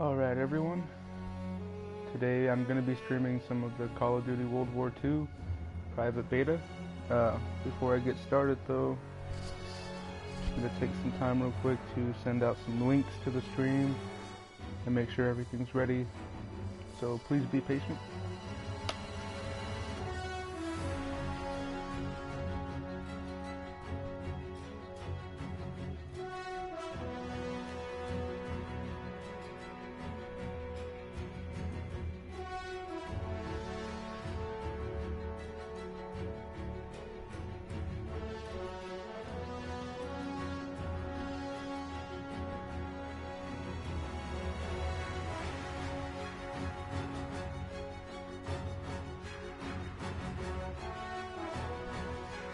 Alright everyone, today I'm going to be streaming some of the Call of Duty World War II private beta. Before I get started though, I'm going to take some time real quick to send out some links to the stream and make sure everything's ready, so please be patient.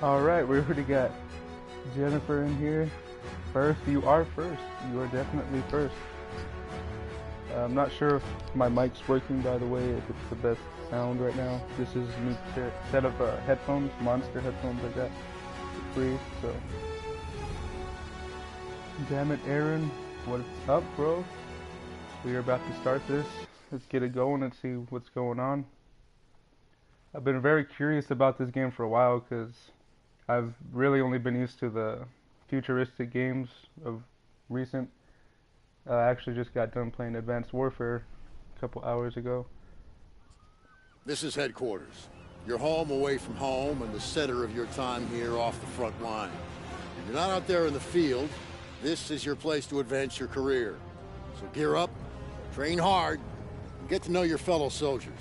Alright, we already got Jennifer in here. First, you are first. You are definitely first. I'm not sure if my mic's working, by the way, if it's the best sound right now. This is a new set of headphones, monster headphones I got for free, so. Damn it, Aaron. What's up, bro? We are about to start this. Let's get it going and see what's going on. I've been very curious about this game for a while because I've really only been used to the futuristic games of recent. I actually just got done playing Advanced Warfare a couple hours ago. This is headquarters. Your home away from home and the center of your time here off the front line. If you're not out there in the field, this is your place to advance your career. So gear up, train hard, and get to know your fellow soldiers.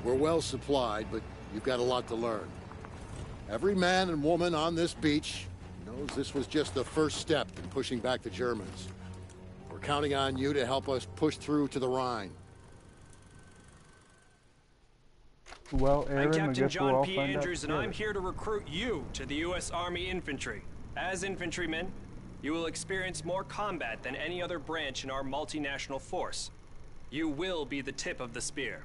We're well supplied, but you've got a lot to learn. Every man and woman on this beach knows this was just the first step in pushing back the Germans. We're counting on you to help us push through to the Rhine. Well, Aaron, I'm Captain John we'll P. Andrews, and I'm here to recruit you to the U.S. Army Infantry. As infantrymen, you will experience more combat than any other branch in our multinational force. You will be the tip of the spear.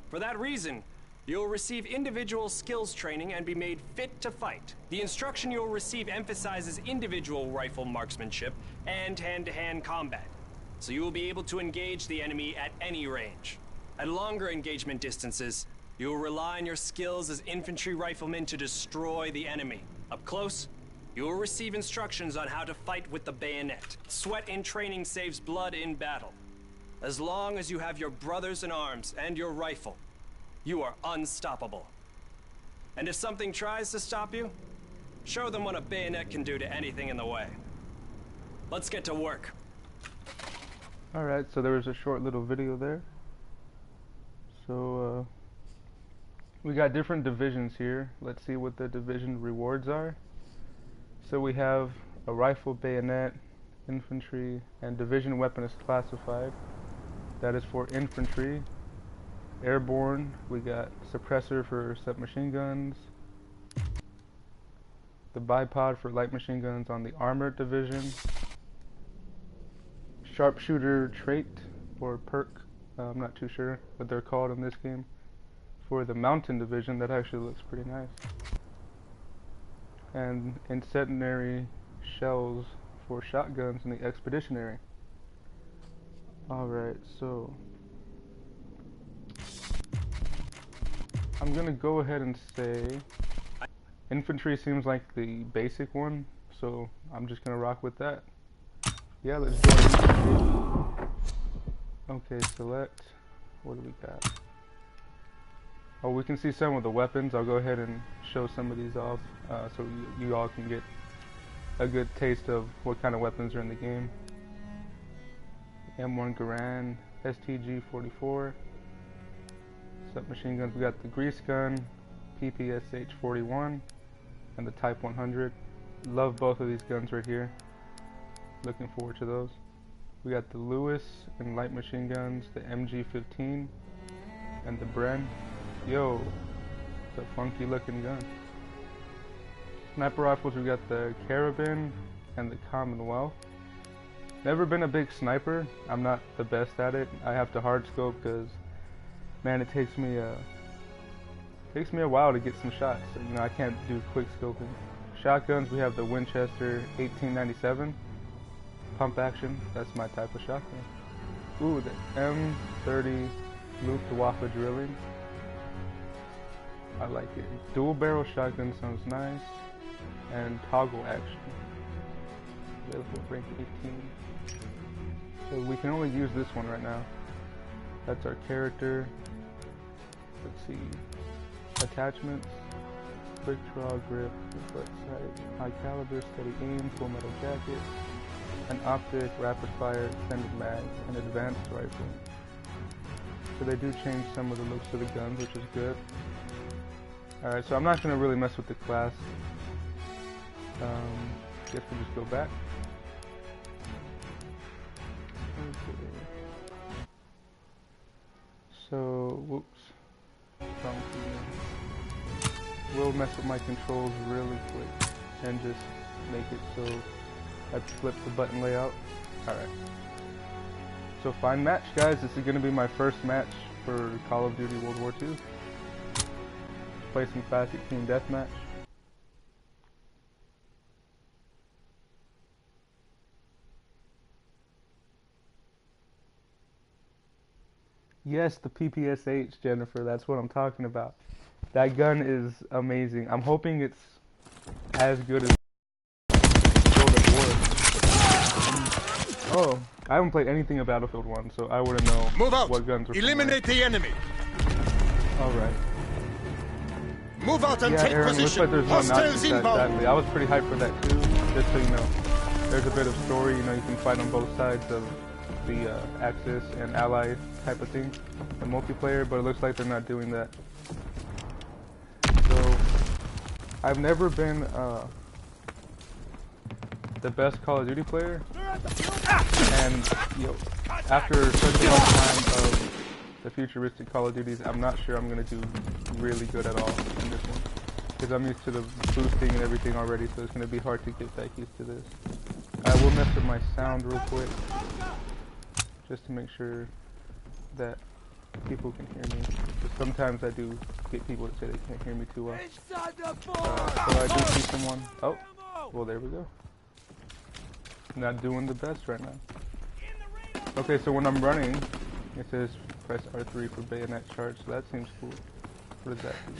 For that reason, you'll receive individual skills training and be made fit to fight. The instruction you'll receive emphasizes individual rifle marksmanship and hand-to-hand combat, so you will be able to engage the enemy at any range. At longer engagement distances, you will rely on your skills as infantry riflemen to destroy the enemy. Up close, you will receive instructions on how to fight with the bayonet. Sweat in training saves blood in battle. As long as you have your brothers in arms and your rifle, you are unstoppable. And if something tries to stop you, show them what a bayonet can do to anything in the way. Let's get to work. Alright, so there was a short little video there. So, we got different divisions here. Let's see what the division rewards are. So we have a rifle, bayonet, infantry, and division weapon is classified. That is for infantry. Airborne, we got suppressor for submachine guns, the bipod for light machine guns on the armored division, sharpshooter trait or perk, I'm not too sure what they're called in this game, for the mountain division. That actually looks pretty nice, and incendiary shells for shotguns in the expeditionary. Alright, so I'm gonna go ahead and say infantry seems like the basic one, so I'm just gonna rock with that. Yeah, let's join infantry. Okay, select. What do we got? Oh, we can see some of the weapons. I'll go ahead and show some of these off so you all can get a good taste of what kind of weapons are in the game. M1 Garand, STG-44. Submachine guns, we got the grease gun, PPSH-41, and the Type 100. Love both of these guns right here. Looking forward to those. We got the Lewis and light machine guns, the MG-15, and the Bren. Yo, it's a funky looking gun. Sniper rifles, we got the Carabin and the Commonwealth. Never been a big sniper. I'm not the best at it. I have to hard scope because, man, it takes me a while to get some shots. So, you know, I can't do quick scoping. Shotguns, we have the Winchester 1897 pump action. That's my type of shotgun. Ooh, the M30 Luftwaffe drilling. I like it. Dual barrel shotgun sounds nice. And toggle action. Available rank 18. So we can only use this one right now. That's our character. Let's see. Attachments. Quick draw grip, reflex sight, high caliber, steady aim, full metal jacket, an optic, rapid fire, extended mag, and advanced rifle. So they do change some of the looks of the guns, which is good. Alright, so I'm not going to really mess with the class. Guess we'll just go back. Okay. So, whoops. Wrong key. We'll mess with my controls really quick and just make it so I flip the button layout. Alright. So find match, guys. This is going to be my first match for Call of Duty World War II. Play some classic team deathmatch. Yes, the PPSH, Jennifer. That's what I'm talking about. That gun is amazing. I'm hoping it's as good as World at War. Oh, I haven't played anything of Battlefield 1, so I wouldn't know what guns were. Eliminate the enemy. All right. Move out and Yeah, take Aaron, position. looks like there's no Hostiles Nazis inbound. sadly. I was pretty hyped for that too, just so you know. There's a bit of story, you know, you can fight on both sides of the Axis and Ally type of thing, the multiplayer, but it looks like they're not doing that. So, I've never been the best Call of Duty player, and you know, after such a long time of the futuristic Call of Duties, I'm not sure I'm going to do really good at all in this one, because I'm used to the boosting and everything already, so it's going to be hard to get back used to this. I will mess with my sound real quick, just to make sure that people can hear me. Because sometimes I do get people to say they can't hear me too well. So I do see someone. Oh, well there we go. Not doing the best right now. Okay, so when I'm running, it says press R3 for bayonet charge, so that seems cool. What does that do?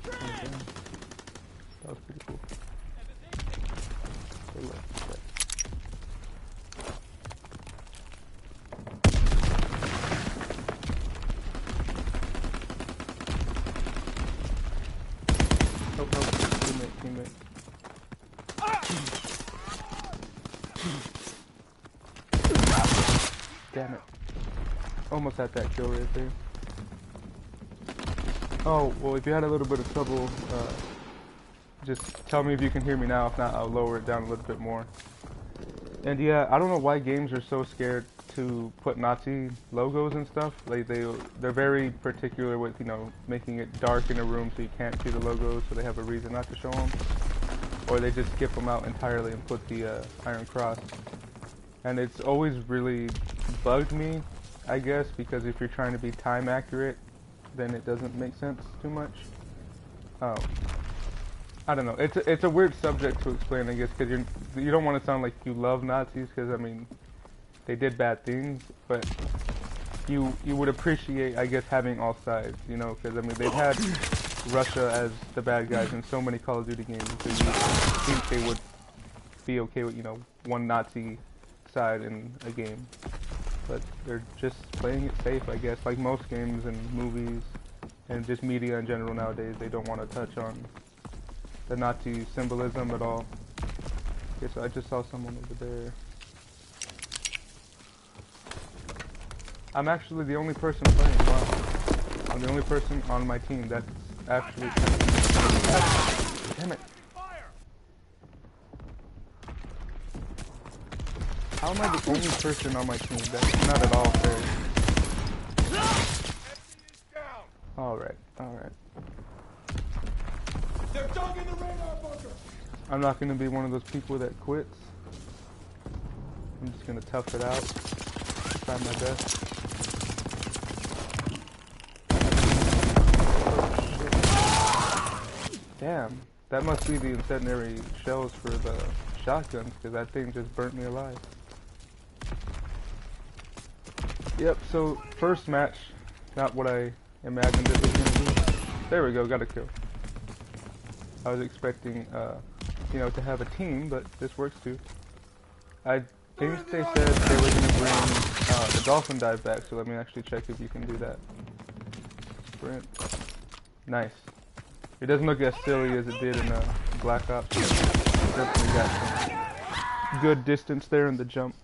Okay. That was pretty cool. Okay, look. Oh, teammate. Damn it. Almost had that kill right there. Oh, well, if you had a little bit of trouble, just tell me if you can hear me now. If not, I'll lower it down a little bit more. And yeah, I don't know why games are so scared to put Nazi logos and stuff. Like they're very particular with, you know, making it dark in a room so you can't see the logos, so they have a reason not to show them. Or they just skip them out entirely and put the Iron Cross. And it's always really bugged me, I guess, because if you're trying to be time accurate, then it doesn't make sense too much. I don't know. It's a weird subject to explain, I guess, because you don't want to sound like you love Nazis, because I mean, they did bad things, but you would appreciate, I guess, having all sides, you know, because I mean they've had Russia as the bad guys in so many Call of Duty games, so you think they would be okay with, you know, one Nazi side in a game, but they're just playing it safe, I guess, like most games and movies and just media in general nowadays. They don't want to touch on the Nazi symbolism at all. Okay, so I just saw someone over there. I'm actually the only person playing. Wow. I'm the only person on my team that's actually playing. Damn it. How am I the only person on my team? That's not at all fair. Alright, alright. They're dug in the radar bunker. I'm not going to be one of those people that quits. I'm just going to tough it out. Try my best. Damn, that must be the incendiary shells for the shotguns, because that thing just burnt me alive. Yep, so first match, not what I imagined it was going to be. There we go, got a kill. I was expecting, you know, to have a team, but this works too. I think they said they were going to bring the dolphin dive back, so let me actually check if you can do that. Sprint. Nice. It doesn't look as silly as it did in Black Ops. Definitely got some good distance there in the jump.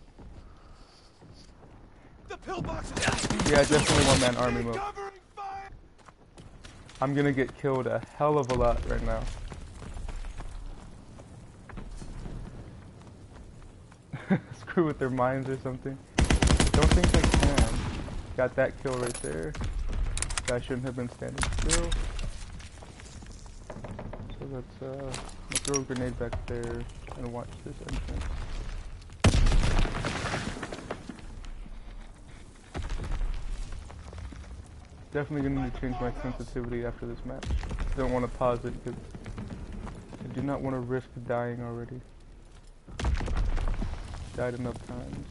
Yeah, definitely one-man army mode. I'm gonna get killed a hell of a lot right now. Screw with their mines or something. Don't think I can. Got that kill right there. Guy shouldn't have been standing still. So let's throw a grenade back there and watch this entrance. Definitely gonna need to change my sensitivity after this match. Don't want to pause it because I do not want to risk dying already. Died enough times.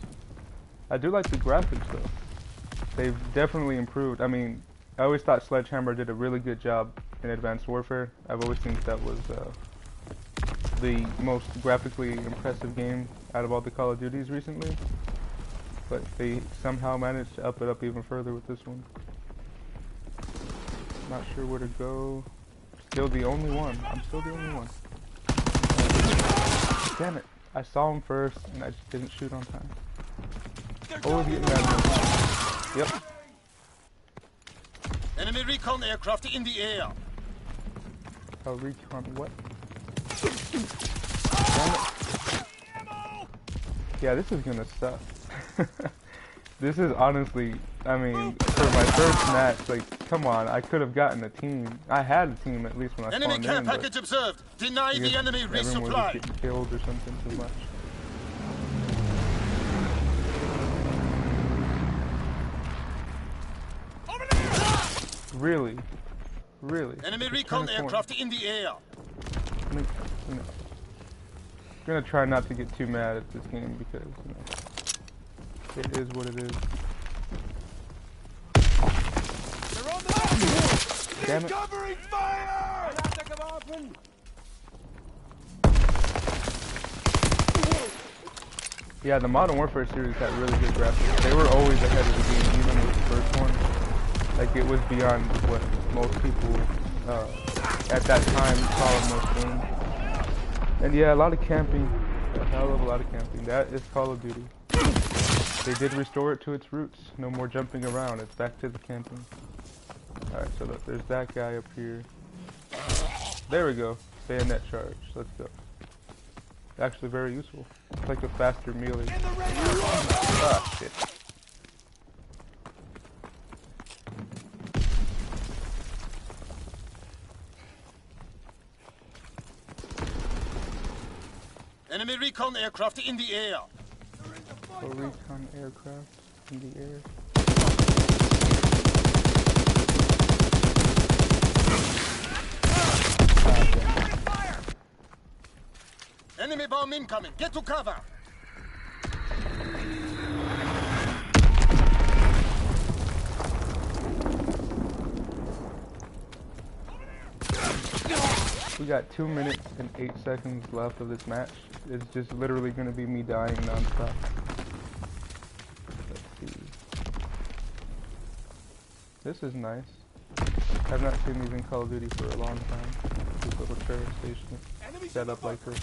I do like the graphics though. They've definitely improved. I mean, I always thought Sledgehammer did a really good job in Advanced Warfare. I've always think that was the most graphically impressive game out of all the Call of Duties recently. But they somehow managed to up it up even further with this one. Not sure where to go. Still the only one. I'm still the only one. Damn it. I saw him first and I just didn't shoot on time. Always getting mad at me. Yep. Enemy recon aircraft in the air. Oh, recon what? Damn it. Yeah, this is gonna suck. This is honestly, I mean, for my first match, like, come on, I could have gotten a team. I had a team at least when I spawned in, enemy care package observed. Deny the enemy everyone was resupply. getting killed or something too much. Really? Really? Enemy recon aircraft in the air. I'm gonna try not to get too mad at this game because, you know, it is what it is. They're on the left. Damn it. Covering fire! Yeah, the Modern Warfare series had really good graphics. They were always ahead of the game, even with the first one. Like, it was beyond what most people at that time saw in most games. And yeah, a lot of camping. A hell of a lot of camping. That is Call of Duty. They did restore it to its roots. No more jumping around. It's back to the camping. Alright, so look, there's that guy up here. There we go. Bayonet charge. Let's go. Actually very useful. It's like a faster melee. Ah, shit. Enemy recon aircraft in the air. So recon aircraft in the air. Enemy bomb incoming. Get to cover. We got 2 minutes and 8 seconds left of this match. It's just literally going to be me dying non-stop. Let's see. This is nice. I've not seen these in Call of Duty for a long time. This little train station set up like this.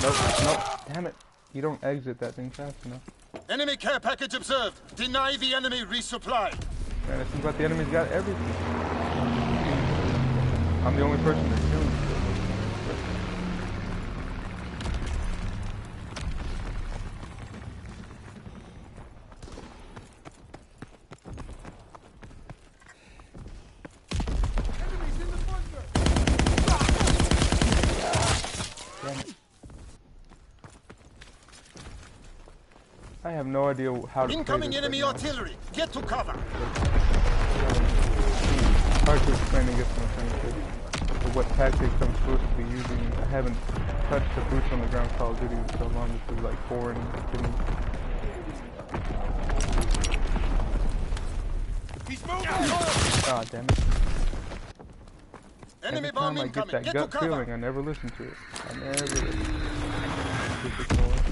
Nope, nope, damn it. You don't exit that thing fast enough. Enemy care package observed. Deny the enemy resupply. Man, it seems like the enemy's got everything. I'm the only person that's killing. I have no idea how to incoming play this enemy right artillery. Get to cover. Hard to explain against my friends what tactics I'm supposed to be using. I haven't touched the boots on the ground Call of Duty in so long. This is like foreign to me. He's moving! Ah, damn it. Enemy Every bomb time I get incoming! that Get to gut cover! feeling, I never listen to it. I never listen. Just ignore it.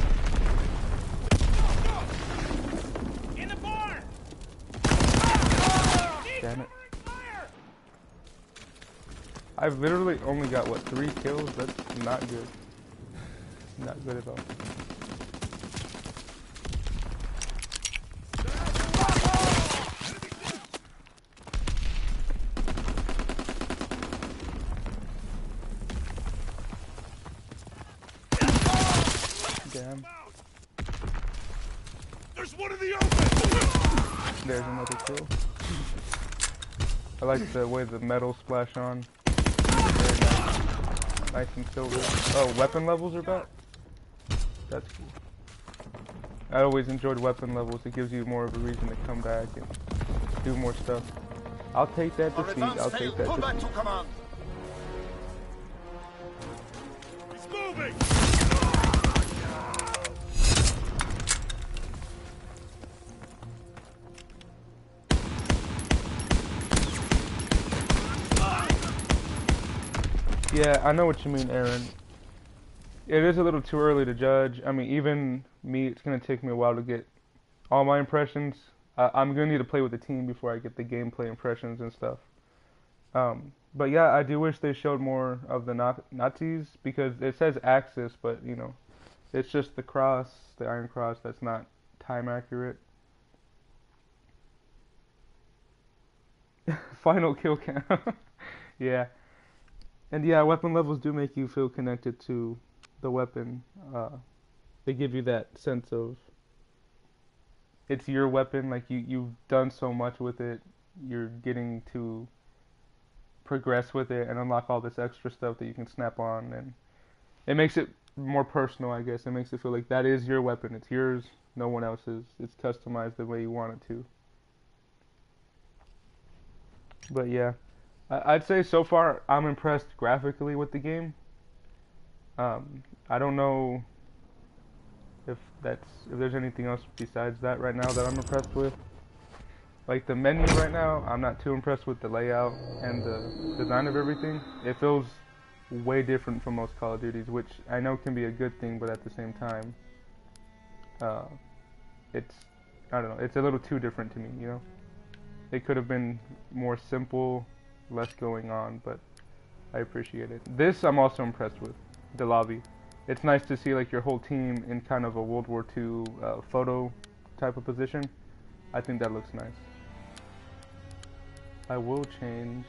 In the barn! Damn it. I've literally only got, what, 3 kills? That's not good. Not good at all. Damn. There's one in the open! There's another kill. I like the way the metal splash on. Very nice. Nice and silver. Oh, weapon levels are back? That's cool. I always enjoyed weapon levels. It gives you more of a reason to come back and do more stuff. I'll take that defeat. I'll take that Pull back defeat. to command. He's moving! Yeah, I know what you mean, Aaron. It is a little too early to judge. I mean, even me, it's going to take me a while to get all my impressions. I'm going to need to play with the team before I get the gameplay impressions and stuff. But yeah, I do wish they showed more of the Nazis, because it says Axis, but, you know, it's just the cross, the Iron Cross, that's not time accurate. Final kill count. Yeah. And yeah, weapon levels do make you feel connected to the weapon. They give you that sense of it's your weapon, like you've done so much with it, you're getting to progress with it and unlock all this extra stuff that you can snap on, and it makes it more personal, I guess. It makes it feel like that is your weapon, it's yours, no one else's. It's customized the way you want it to. But yeah, I'd say so far I'm impressed graphically with the game. I don't know if there's anything else besides that right now that I'm impressed with. Like the menu right now, I'm not too impressed with the layout and the design of everything. It feels way different from most Call of Duties, which I know can be a good thing, but at the same time, it's, I don't know, it's a little too different to me, you know? It could have been more simple, less going on, but I appreciate it. This I'm also impressed with, the lobby. It's nice to see like your whole team in kind of a World War II photo type of position. I think that looks nice. I will change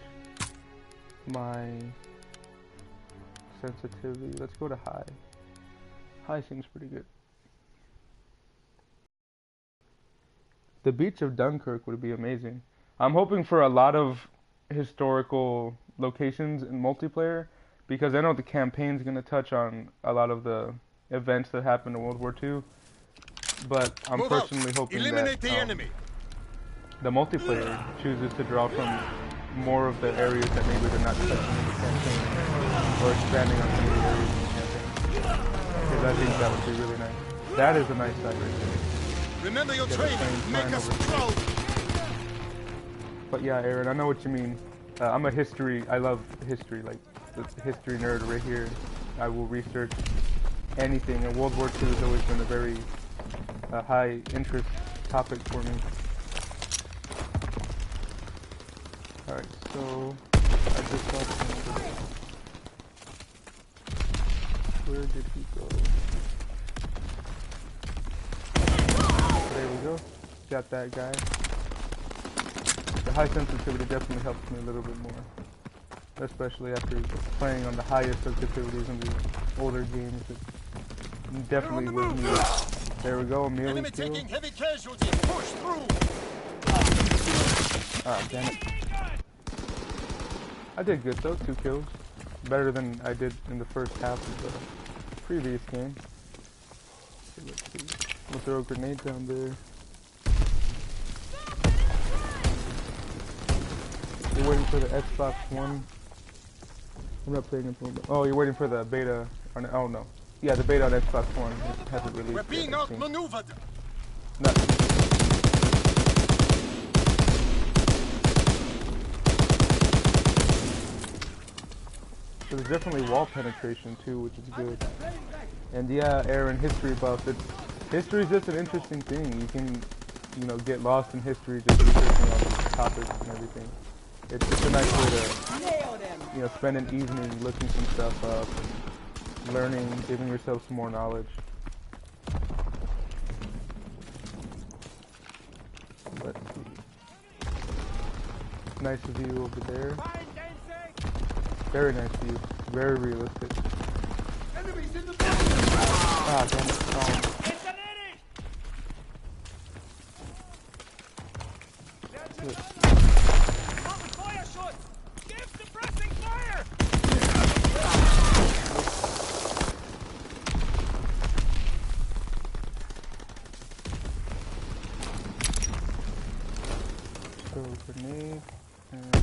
my sensitivity. Let's go to high. High seems pretty good. The beach of Dunkirk would be amazing. I'm hoping for a lot of historical locations in multiplayer, because I know the campaign's going to touch on a lot of the events that happened in World War II, but I'm personally hoping that the multiplayer chooses to draw from more of the areas that maybe they're not touching in the campaign, or expanding on some of the areas in the campaign, because I think that would be really nice. That is a nice side right there. Remember your training, make us proud. But yeah, Aaron, I know what you mean. I love history, like the history nerd right here. I will research anything, and World War II has always been a very high interest topic for me. Alright, so I just saw something over there. Where did he go? There we go. Got that guy. The high sensitivity definitely helps me a little bit more, especially after playing on the highest sensitivities in the older games. It definitely will me. There we go, melee Enemy kill. taking heavy casualties. Push through. Ah, damn it. I did good though, 2 kills. Better than I did in the first half of the previous game. Okay, let's see. We'll throw a grenade down there. You're waiting for the Xbox One. I'm not playing it. Oh, you're waiting for the beta on. Oh no. Yeah, the beta on Xbox One. It hasn't released. We're being yet, outmaneuvered. No. So there's definitely wall penetration too, which is good. And yeah, Aaron, history buff. History is just an interesting thing. You can, you know, get lost in history just researching all these topics and everything. It's just a nice way to, you know, spend an evening looking some stuff up, and learning, giving yourself some more knowledge. Let's see. Nice view over there. Very nice view. Very realistic. Ah, damn it. Oh. Good. Grenade, and I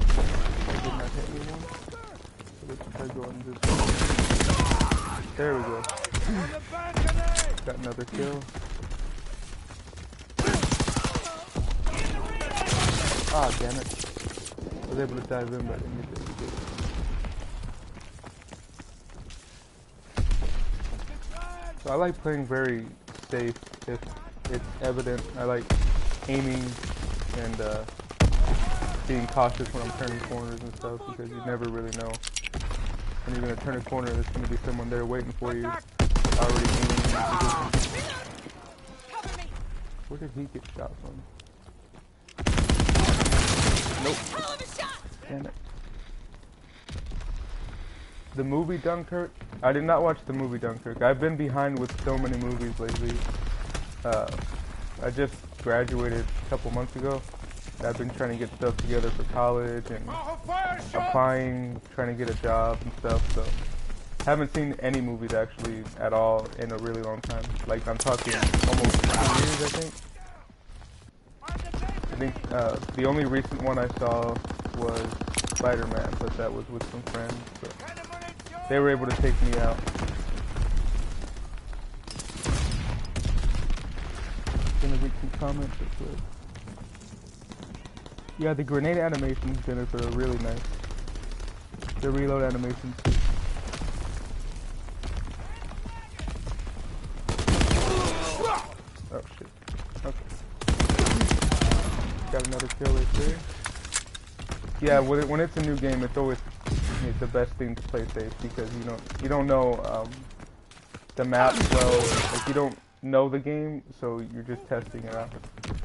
did not hit anyone. So let's try going this way. There we go. Got another kill. Ah, damn it. I was able to dive in, but I didn't get the escape. So I like playing very safe if it's evident. I like aiming and being cautious when I'm turning corners and stuff, because you never really know when you're going to turn a corner. There's going to be someone there waiting for you, already aiming in position. Where did he get shot from? Nope. Damn it. The movie Dunkirk? I did not watch the movie Dunkirk. I've been behind with so many movies lately. I just graduated a couple months ago. I've been trying to get stuff together for college and applying, trying to get a job and stuff, so haven't seen any movies actually at all in a really long time. Like, I'm talking almost 2 years, I think. I think the only recent one I saw was Spider-Man, but that was with some friends, so they were able to take me out. Gonna read some comments real quick. Yeah, the grenade animations, Jennifer, are really nice. The reload animations too. Oh shit. Okay. Got another kill right there. Yeah, when it's a new game, it's always the best thing to play safe, because you don't know the map well. Like, you don't know the game, so you're just testing it out.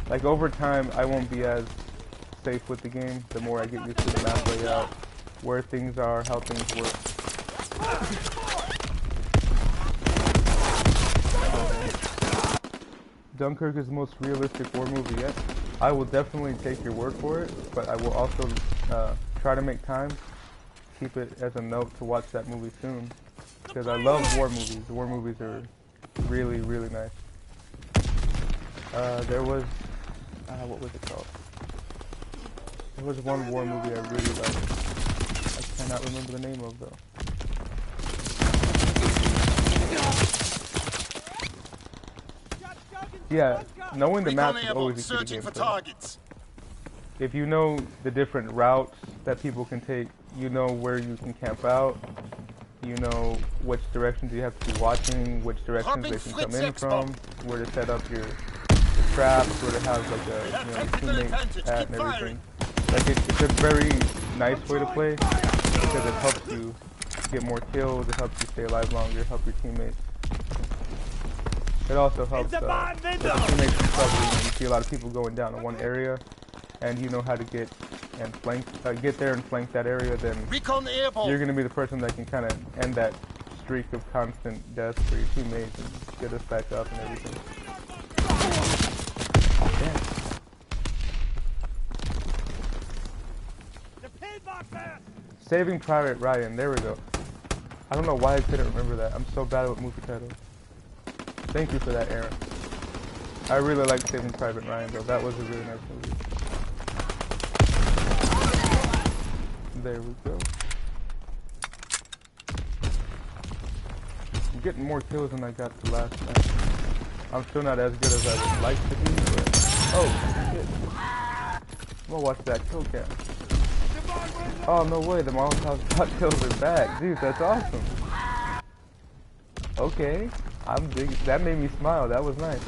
Like, over time, I won't be as safe with the game the more I get used to the map layout, where things are, how things work. Dunkirk is the most realistic war movie yet. I will definitely take your word for it, but I will also try to make time, keep it as a note to watch that movie soon, because I love war movies. The war movies are really, really nice. There was, what was it called? There was one war movie I really liked. I cannot remember the name of, though. Yeah, knowing the map is always a key to gameplay. If you know the different routes that people can take, you know where you can camp out, you know which directions you have to be watching, which directions they can come in from, where to set up your traps, where to have like a teammate at and everything. Like, it's a very nice way to play, because it helps you get more kills, it helps you stay alive longer, help your teammates. It also helps if your teammates in trouble. You see a lot of people going down in one area, and you know how to get and flank, get there and flank that area, then you're going to be the person that can kind of end that streak of constant death for your teammates and get us back up and everything. Damn. Saving Private Ryan, there we go. I don't know why I couldn't remember that. I'm so bad with movie titles. Thank you for that, Aaron. I really like Saving Private Ryan, though. That was a really nice movie. There we go. I'm getting more kills than I got the last match. I'm still not as good as I would like to be, but... Oh, shit. I'm gonna watch that kill cam. Oh, no way, the Molotov cocktails are back. Dude, that's awesome. Okay, I'm digging. That made me smile. That was nice.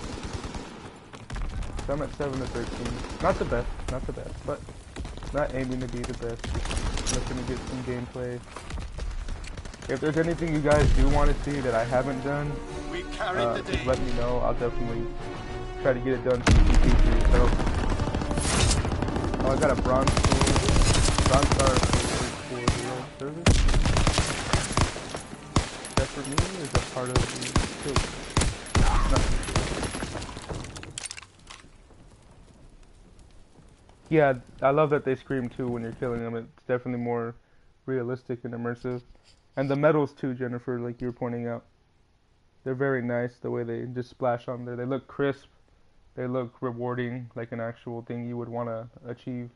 So I'm at 7 to 13. Not the best, but not aiming to be the best. Looking to get some gameplay. If there's anything you guys do want to see that I haven't done, just let me know. I'll definitely try to get it done so you can see for yourself. Oh, I got a bronze star for the service. Is that for me, or is that part of the kill? Yeah, I love that they scream too when you're killing them. It's definitely more realistic and immersive. And the medals too, Jennifer, like you were pointing out. They're very nice, the way they just splash on there. They look crisp. They look rewarding, like an actual thing you would want to achieve.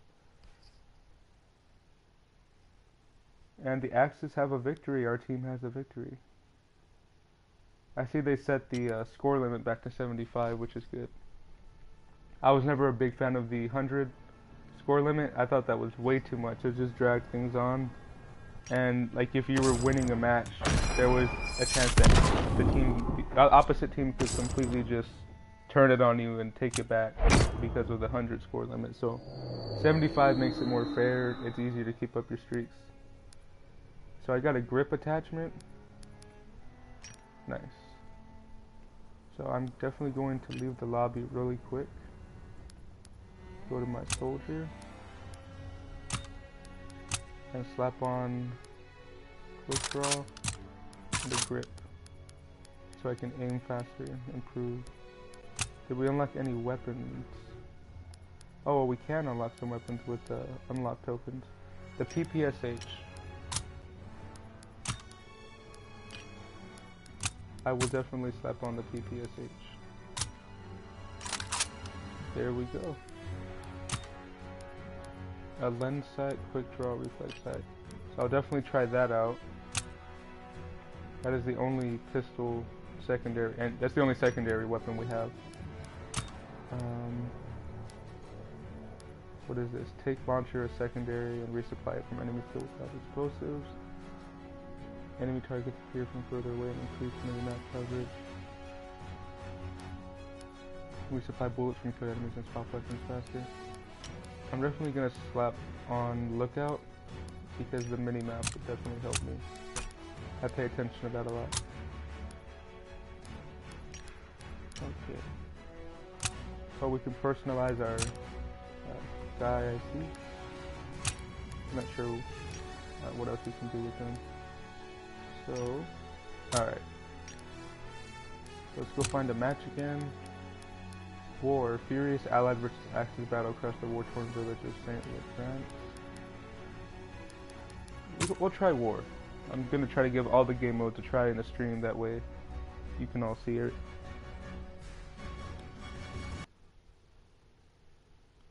And the Axis have a victory. Our team has a victory. I see they set the score limit back to 75, which is good. I was never a big fan of the 100 score limit. I thought that was way too much. It just dragged things on. And like if you were winning a match, there was a chance that the opposite team could completely just turn it on you and take it back because of the 100 score limit. So 75 makes it more fair. It's easier to keep up your streaks. So I got a grip attachment. Nice. So I'm definitely going to leave the lobby really quick. Go to my soldier. And slap on quick draw and a grip. So I can aim faster, improve. Did we unlock any weapons? Oh, well, we can unlock some weapons with unlock tokens. The PPSH. I will definitely slap on the PPSH. There we go. A lens sight, quick draw, reflex sight. So I'll definitely try that out. That is the only pistol secondary, and that's the only secondary weapon we have. What is this? Take launcher as secondary and resupply it from enemy field without explosives. Enemy targets appear from further away and increase enemy map coverage. Resupply bullets from killed enemies and spot weapons faster. I'm definitely going to slap on lookout because the mini-map would definitely help me. I pay attention to that a lot. Okay. Oh, we can personalize our guy I see. I'm not sure what else we can do with him. So, alright. Let's go find a match again. War. Furious Allied versus Axis battle across the war-torn village of St. Louis, France. We'll try War. I'm going to try to give all the game modes a try in the stream, that way you can all see it.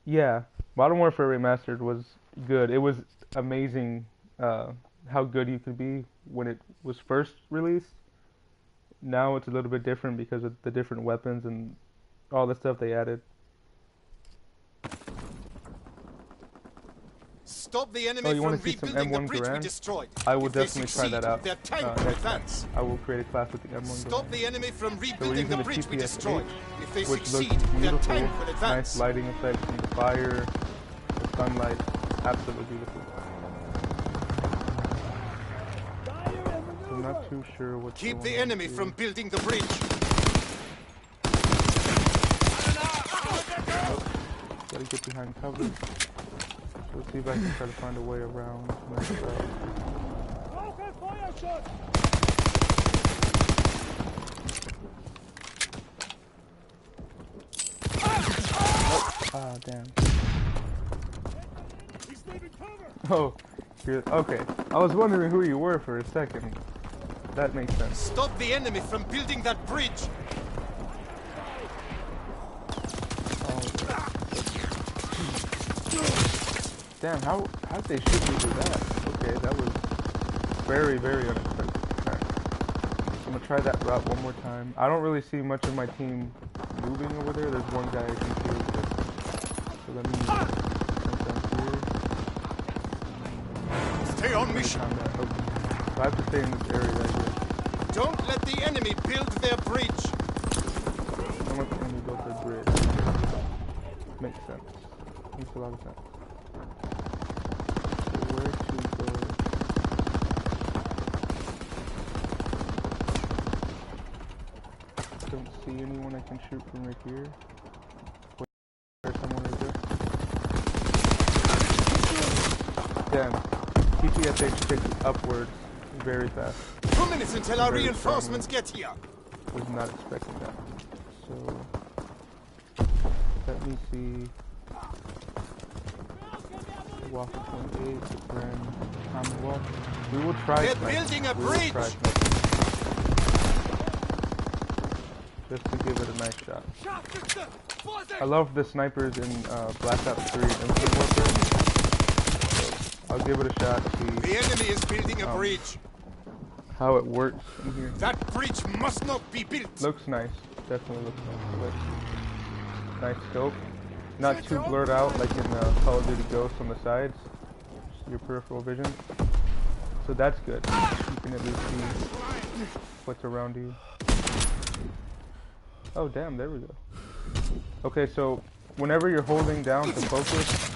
Yeah, Modern Warfare Remastered was good. It was amazing how good you could be when it was first released. Now it's a little bit different because of the different weapons and all the stuff they added. Stop the enemy you want from to see some rebuilding the M1 bridge we Garand? destroyed. I will If they definitely try succeed, that out their tank will next time. advance. I will create a class with the M1 Stop Garand. the enemy from So we're rebuilding using the the bridge we destroyed. PPSH, If they which succeed, looks their beautiful. tank will advance. Nice lighting effects from the fire, the sunlight, absolutely beautiful. So I'm not too sure what's Keep going the on enemy here. from building the bridge. Gotta get behind cover. So let's see if I can try to find a way around. Ah, damn. Oh, good. Okay. I was wondering who you were for a second. That makes sense. Stop the enemy from building that bridge. Damn, how'd they shoot me through that? Okay, that was very, very unexpected. Alright. I'm gonna try that route one more time. I don't really see much of my team moving over there. There's one guy I can see over there. So let me jump down here. Stay on mission. Combat. Okay. So I have to stay in this area right here. Don't let the enemy build their breach. How much can you build the bridge? Makes sense. Makes a lot of sense. So where to go? Don't see anyone I can shoot from right here. There's someone right there. Damn. PPSH takes upwards very fast. 2 minutes until our Very reinforcements get here. Was not expecting that. So let me see. Walker 28, Grand Commonwealth. We will try. They're building a bridge. Just to give it a nice shot. I love the snipers in Black Ops 3 and Infinite Warfare. So I'll give it a shot. See the enemy is building a bridge. How it works in here. That bridge must not be built. Looks nice. Definitely looks nice. Nice scope. Not too blurred out like in Call of Duty Ghosts on the sides. Just your peripheral vision. So that's good. You can at least see what's around you. Oh damn, there we go. Okay, so whenever you're holding down to focus,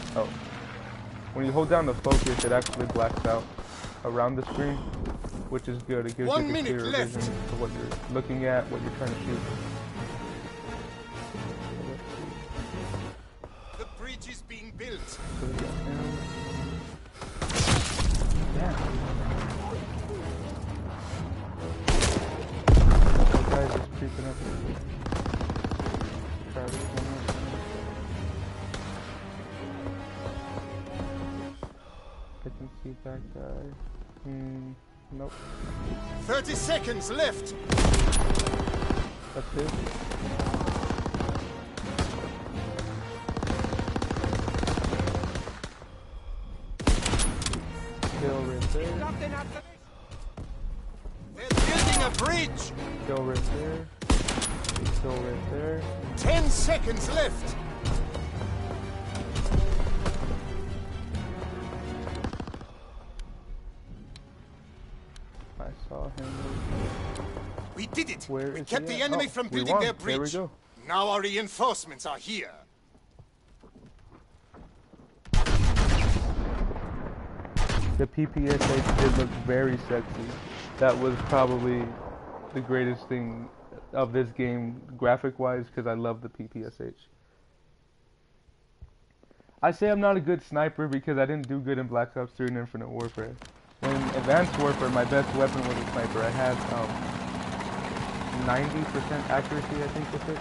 when you hold down the focus, it actually blacks out around the screen, which is good. It gives you a clearer vision of what you're looking at, what you're trying to shoot. The bridge is being built. So we got him. Damn. That guy's just creeping up. Try this one more time. I can see that guy. Nope. 30 seconds left. That's it. Kill right there. They're building a bridge. Kill right there. Kill right there. 10 seconds left. I saw him. We did it. Where We is kept he the at? enemy Oh, from we building won. their There we bridge. go. Now our reinforcements are here. The PPSH did look very sexy. That was probably the greatest thing of this game, graphic-wise, because I love the PPSH. I say I'm not a good sniper because I didn't do good in Black Ops 3 and Infinite Warfare. In Advanced Warfare, my best weapon was a sniper. I had 90% accuracy, I think, with it,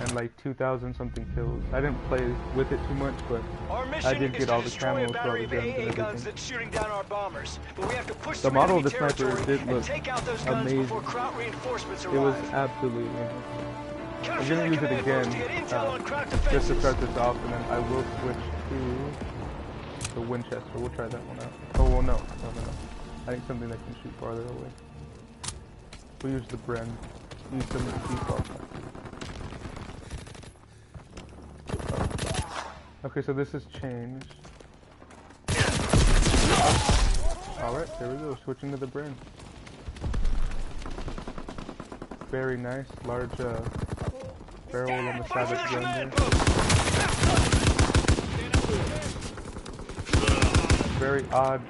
and like 2,000 something kills. I didn't play with it too much, but I did get all the camos for all the guns and everything. Shooting down our bombers, but we have to push The model of the sniper did look amazing. It arrive. was absolutely amazing. I'm gonna use it again just to start this off, and then I will switch to the Winchester. We'll try that one out. Oh well, no. I think something that can shoot farther away. We'll use the Bren. Use some of the default. Okay, so this has changed. Alright, there we go. Switching to the Bren. Very nice. Large barrel on the side of the gun there. Very odd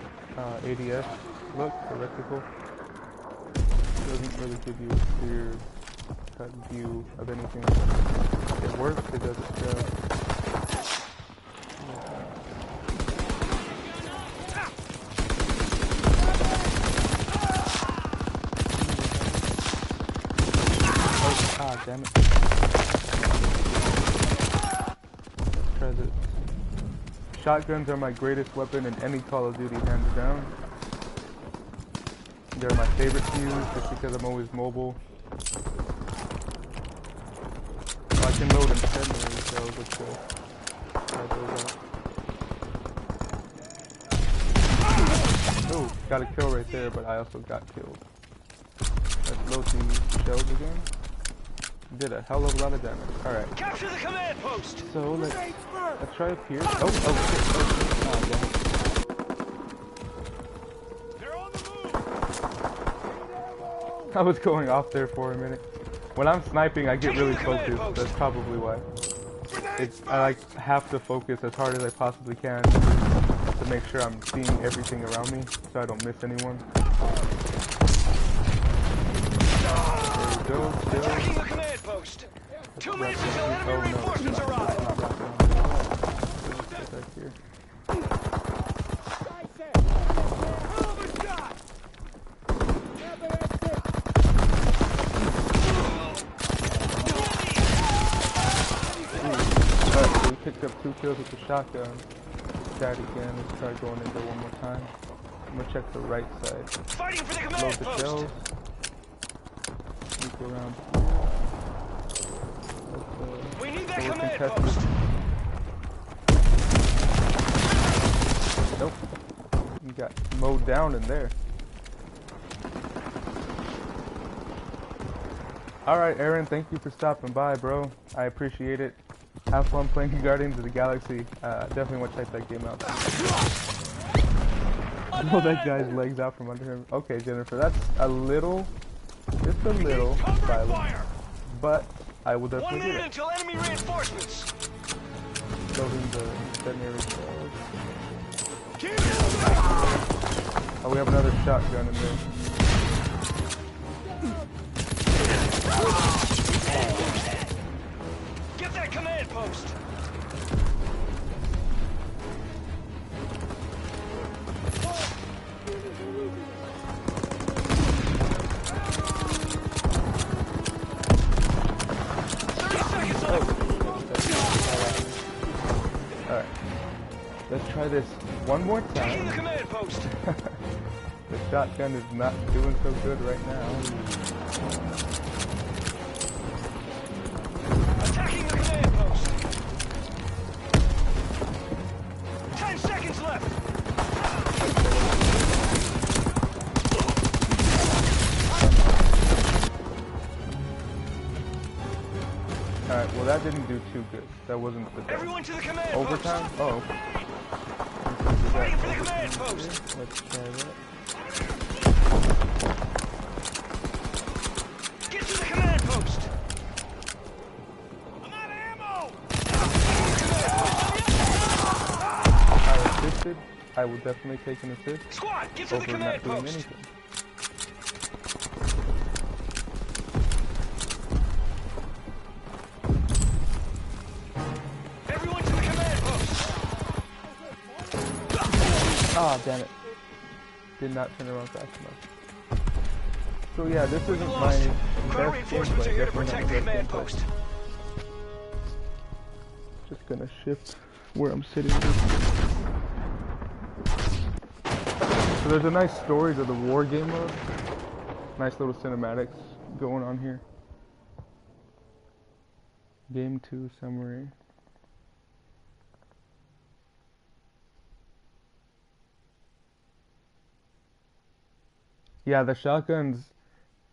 ADS look, the reticle. Doesn't really give you a clear cut view of anything. It works, it does its job. Ah, damn it. Try this. Shotguns are my greatest weapon in any Call of Duty, hands down. They're my favorite to use just because I'm always mobile. Oh, I can load incendiary shells, let's go. Try those out. Oh, got a kill right there, but I also got killed. Let's load the shells again. Did a hell of a lot of damage. Alright. Capture the command post. So let's try up here. Oh shit. Oh I was going off there for a minute. When I'm sniping, I get really focused. That's probably why. I like have to focus as hard as I possibly can to make sure I'm seeing everything around me, so I don't miss anyone. There we go. Still. Attacking the command post. 2 minutes until enemy reinforcements arrive. Back here. Alright, so we picked up 2 kills with the shotgun. That again. Let's try going in there one more time. I'm gonna check the right side. Fighting for the Load command the post. shells. Sneak around here. We need that So we're command contested. post. Nope. You got mowed down in there. Alright, Aaron, thank you for stopping by, bro. I appreciate it. Have fun playing Guardians of the Galaxy. Definitely want to check that game out. Blow that guy's legs out from under him. Okay, Jennifer, that's a little, just a little violent. But I will 1 definitely do minute it. until enemy reinforcements. Loading the veterinary cells. Oh, we have another shotgun in there. Get that command post. Alright. Let's try this one more Taking the time. command post. The shotgun is not doing so good right now. Attacking the command post. 10 seconds left. Alright, well that didn't do too good. That wasn't the best. Everyone to the command Overtime? post. Oh, okay. Fighting for the command post. Let's try that. Get to the command post. I'm out of ammo! I assisted. I will definitely take an assist Squad, get to the over command not doing post. anything. Everyone to the command post. Ah, damn it. Did not turn around fast enough. So yeah, this isn't my Lost. Ground best reinforcements gameplay. are here to Definitely not protect my the best command gameplay. post. Just gonna shift where I'm sitting. So there's a nice story to the war game mode. Nice little cinematics going on here. Game 2 summary. Yeah, the shotguns,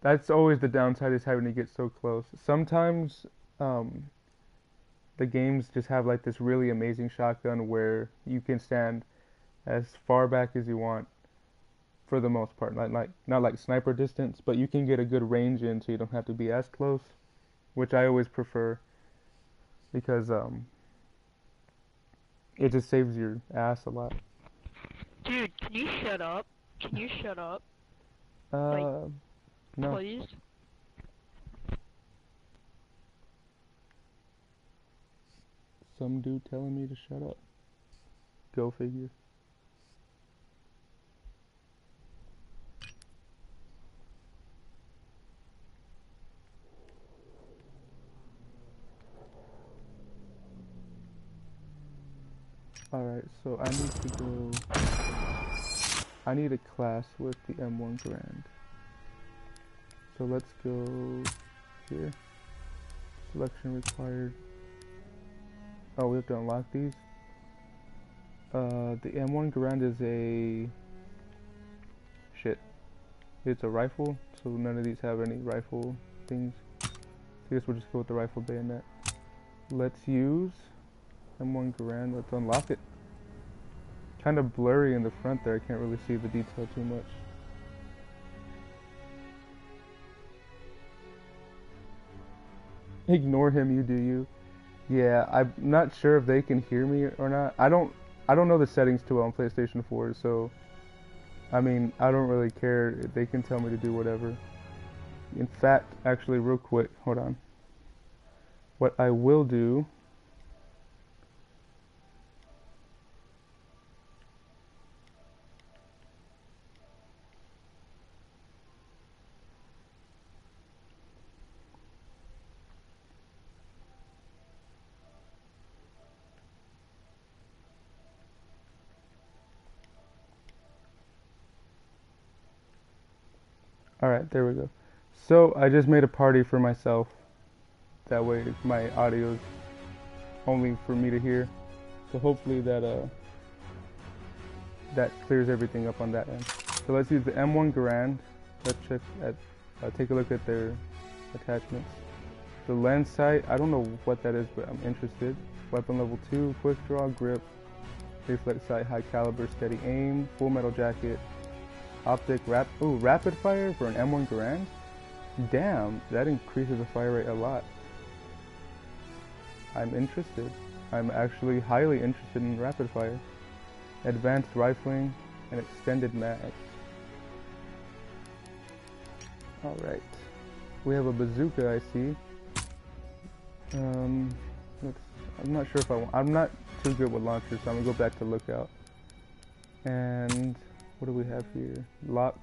that's always the downside, is having to get so close. Sometimes the games just have like this really amazing shotgun where you can stand as far back as you want for the most part. Not like sniper distance, but you can get a good range in so you don't have to be as close, which I always prefer because it just saves your ass a lot. Dude, can you shut up? Can you shut up? No. Please? Some dude telling me to shut up. Go figure. Alright, so I need to go... I need a class with the M1 Grand. So let's go here. Selection required. Oh, we have to unlock these. The M1 Grand is a... Shit. It's a rifle, so none of these have any rifle things. So I guess we'll just go with the rifle bayonet. Let's use M1 Garand. Let's unlock it. Kind of blurry in the front there. I can't really see the detail too much. Ignore him, you do you. Yeah, I'm not sure if they can hear me or not. I don't know the settings too well on PlayStation 4, so I mean, I don't really care. They can tell me to do whatever. In fact, actually, real quick, hold on. What I will do... Alright, there we go. So, I just made a party for myself. That way, my audio's only for me to hear. So hopefully that clears everything up on that end. So let's use the M1 Garand. Let's check at, take a look at their attachments. The lens sight, I don't know what that is, but I'm interested. Weapon level 2, quick draw, grip, reflex sight, high caliber, steady aim, full metal jacket, optic, rapid fire for an M1 Garand? Damn, that increases the fire rate a lot. I'm interested. I'm actually highly interested in rapid fire. Advanced rifling and extended mag. Alright. We have a bazooka, I see. I'm not sure if I'm not too good with launchers, so I'm gonna go back to lookout. And what do we have here? Lock.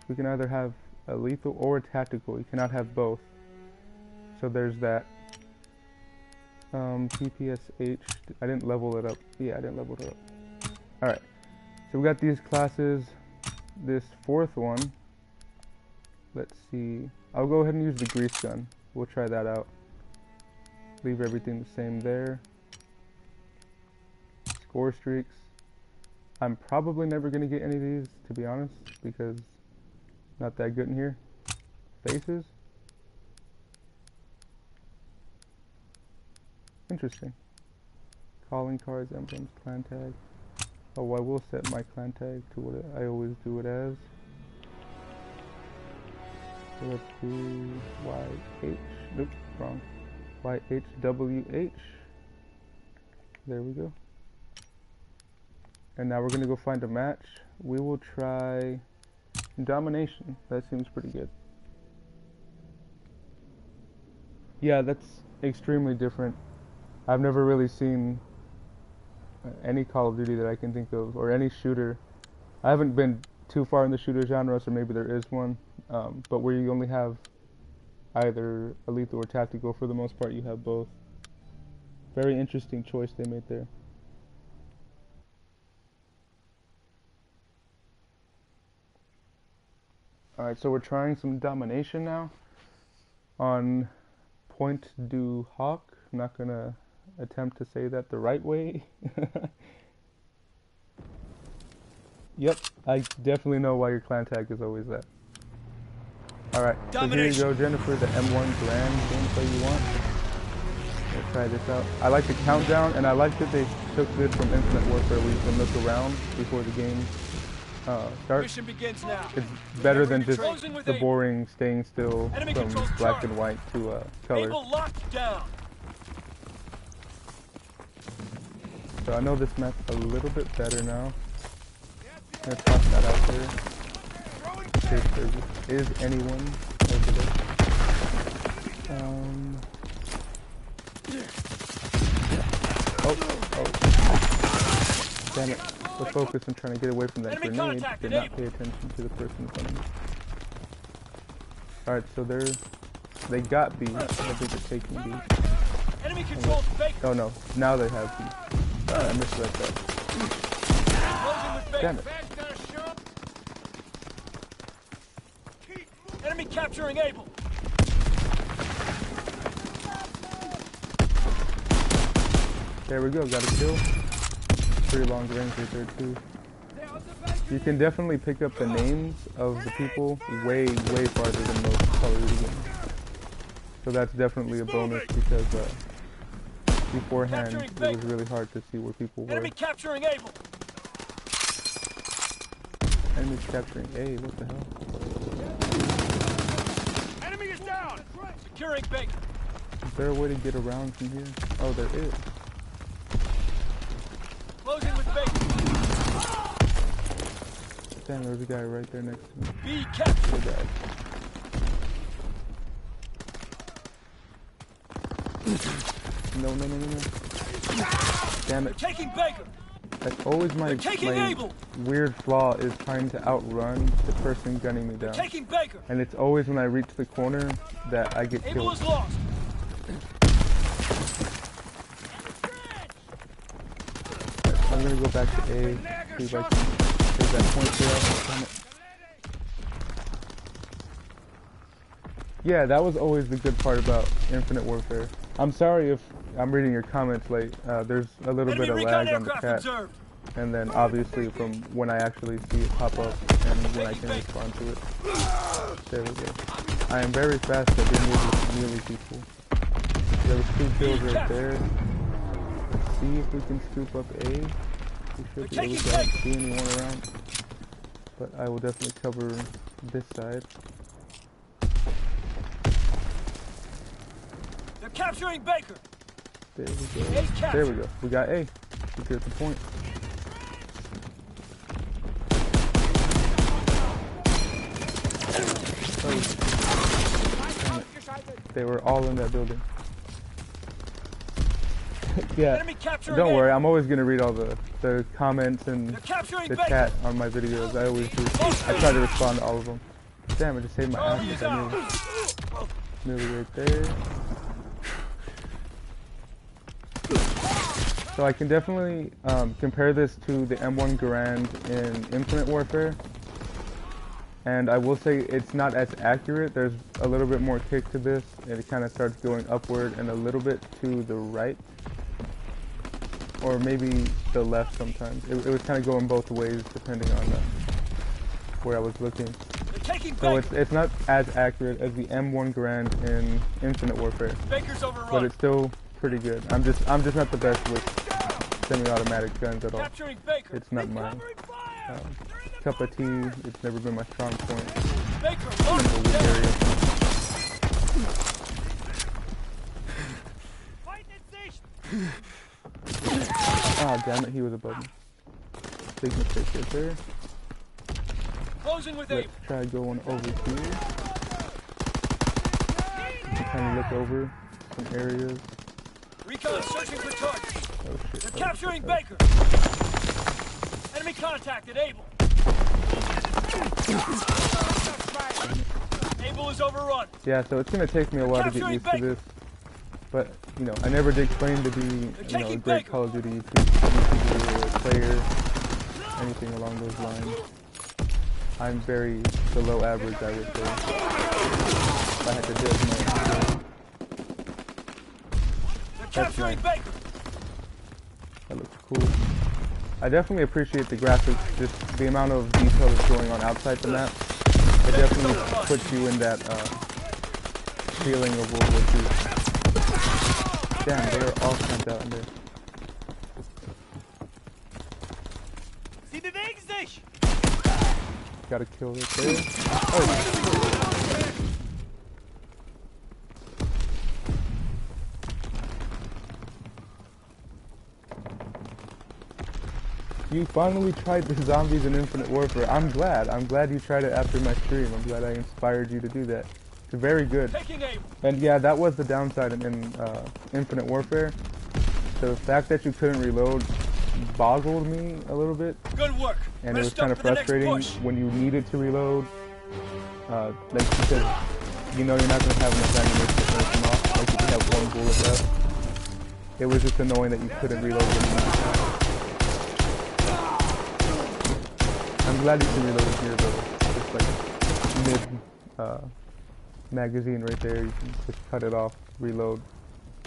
We can either have a lethal or a tactical. You cannot have both. So there's that. PPSH. I didn't level it up. Yeah, I didn't level it up. Alright. So we got these classes. This fourth one. Let's see. I'll go ahead and use the grease gun. We'll try that out. Leave everything the same there. Score streaks. I'm probably never going to get any of these, to be honest, because not that good in here. Faces. Interesting. Calling cards, emblems, clan tag. Oh, I will set my clan tag to what I always do it as. So let's do YH. Nope, wrong. YHWH. There we go. And now we're gonna go find a match. We will try domination. That seems pretty good. Yeah, that's extremely different. I've never really seen any Call of Duty that I can think of, or any shooter. I haven't been too far in the shooter genre, so maybe there is one. But where you only have either a lethal or tactical, for the most part you have both. Very interesting choice they made there. Alright, so we're trying some domination now on Point du Hoc. I'm not gonna attempt to say that the right way. Yep, I definitely know why your clan tag is always that. Alright, so here you go, Jennifer, the M1 Grand gameplay you want. Let's try this out. I like the countdown, and I like that they took this from Infinite Warfare where you can look around before the game starts. Mission begins now. It's better than just the boring staying still from black and white to color. Locked down. So I know this map's a little bit better now. I'm gonna toss that out there. See if there is anyone over there. Oh. Damn it. The focus and trying to get away from that grenade did not pay attention to the person in front of me. Alright, so they got B. I think they're taking B. Enemy controls Baker. Oh no, now they have B. I misread that. Damn it. Enemy capturing Able. There we go, got a kill. Pretty long range right there too. You can definitely pick up the names of the people way farther than most Call of Duty games. So that's definitely a bonus because beforehand it was really hard to see where people were. Enemy capturing Able. Enemies capturing A, what the hell? Enemy is down. Securing Baker. Is there a way to get around from here? Oh, there is. Closing with Baker. Damn, there's a guy right there next to me. B captured. Good guy. No. Damn it. Taking Baker. That's always my weird flaw is trying to outrun the person gunning me down. Taking Baker. And it's always when I reach the corner that I get Able killed. is lost. I'm gonna go back to A, see if I can take that point there. Yeah, that was always the good part about Infinite Warfare. I'm sorry if I'm reading your comments late. There's a little bit of lag on the chat. And then obviously from when I actually see it pop up and when I can respond to it. There we go. I am very fast at being able to melee people. There was 2 kills right there. Let's see if we can scoop up A. We should be able to see anyone around. But I will definitely cover this side. They're capturing Baker. There we go. There we go. We got A. We get the point. Oh. They were all in that building. Yeah, don't worry, I'm always going to read all the comments and the chat on my videos. I always do. I try to respond to all of them. Damn, I just saved my ass. Nearly right there. So I can definitely compare this to the M1 Garand in Infinite Warfare. And I will say it's not as accurate. There's a little bit more kick to this, and it kind of starts going upward and a little bit to the right. Or maybe the left sometimes. It was kind of going both ways depending on where I was looking. So it's not as accurate as the M1 Garand in Infinite Warfare. But it's still pretty good. I'm just not the best with semi-automatic guns at all. It's not my cup of tea. It's never been my strong point. Ah, damn it, he was above me. Big mistake right there. Let's try going over here. Kind of look over some areas. Recon searching for targets. Oh shit. They're capturing Baker. Enemy contacted Able. Able is overrun. Yeah, so it's gonna take me a while to get used to this. But, you know, I never did claim to be, you know, a great Call of Duty YouTuber, player, anything along those lines. I'm very below average, I would say. If I had to judge my That's nice. That looks cool. I definitely appreciate the graphics, just the amount of detail that's going on outside the map. It definitely puts you in that feeling of World War II. Damn, they are all sent out in there. Got a kill right there. Oh. You finally tried the zombies in Infinite Warfare. I'm glad. I'm glad you tried it after my stream. I'm glad I inspired you to do that. It's very good. And yeah, that was the downside in Infinite Warfare. The fact that you couldn't reload boggled me a little bit. Good work. And it was kind of frustrating when you needed to reload. Like because you know you're not going to have enough ammunition to finish them off. Like if you have one bullet left. It was just annoying that you couldn't reload them. I'm glad you can reload it here though. Just like mid magazine right there. You can just cut it off, reload,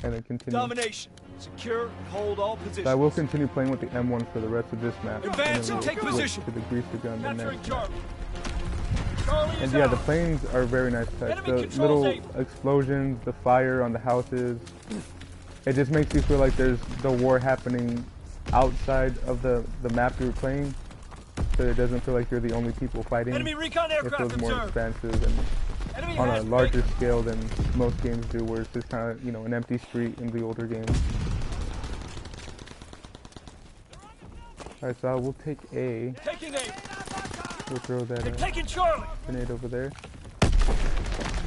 and then continue. Domination. Secure and hold all positions. So I will continue playing with the M1 for the rest of this map. Advance and take position. To the greaser gun the next map. And yeah, the planes are very nice touch. The little explosions, the fire on the houses. It just makes you feel like there's the war happening outside of the map you're playing. So it doesn't feel like you're the only people fighting. Enemy recon aircraft it feels more observed. expansive and on a larger scale than most games do, where it's just kind of, you know, an empty street in the older games. Alright, so we'll take A. We'll throw that grenade over there.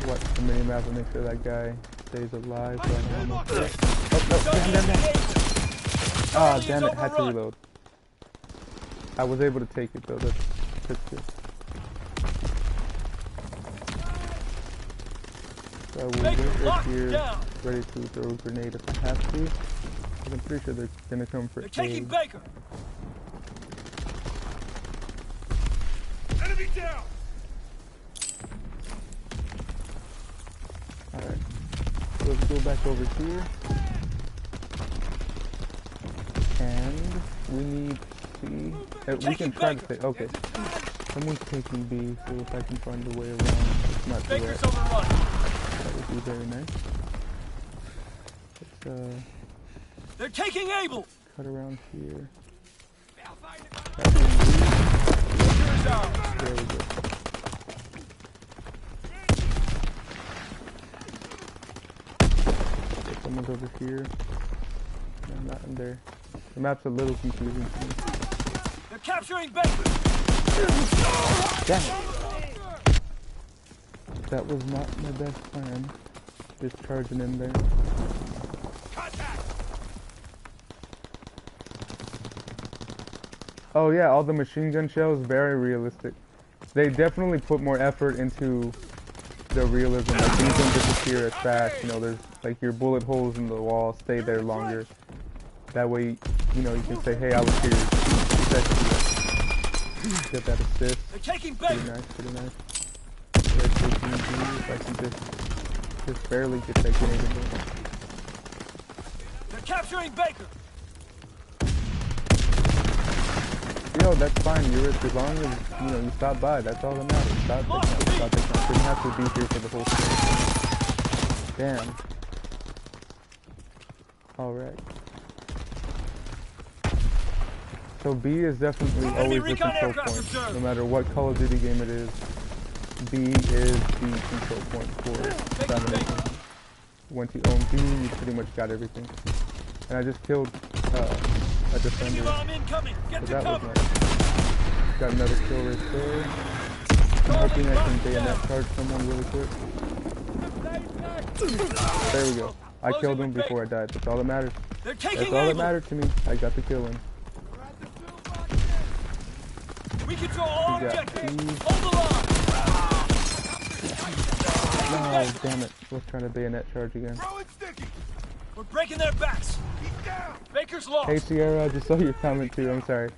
What the mini map will make sure that guy stays alive. So oh, damn it, had to reload. I was able to take it though, that's good. So I will wait right here, ready to throw a grenade if I have to. But I'm pretty sure they're gonna come for A. Taking Baker. Enemy down. Alright, so let's go back over here. And we need C. We can try to take, okay. Someone's taking B, so if I can find a way around, it's not too bad. That would be very nice. Let's, they're taking Able. Cut around here. There we go. Okay, someone's over here. No, not in there. The map's a little confusing to me. They're capturing Baker. Damn it. That was not my best plan. Just charging in there. Oh yeah, all the machine gun shells, very realistic. They definitely put more effort into the realism. Like these don't disappear as fast, you know, there's like your bullet holes in the wall stay there longer. That way, you know, you can say, hey, I was here. Get that assist. Pretty nice, pretty nice. If I can just barely get that grenade in there. They're capturing Baker. Yo, that's fine, Eurus, as long as, you know, you stop by, that's all that matters. Stop that count. You don't have to be here for the whole thing. Damn. Alright. So B is definitely always the control point. No matter what Call of Duty game it is, B is the control point for domination. Once you own B, you pretty much got everything. And I just killed a defender. So that was nice. Got another kill right there. I'm hoping I can bayonet charge someone really quick. There we go. I killed him before I died. That's all that matters. That's all that mattered to me. I got the kill in. We control all objectives. Hold the line. No, damn it. Let's try to bayonet charge again. We're breaking their backs. Baker's lost. Hey Sierra, I just saw your comment too. I'm sorry.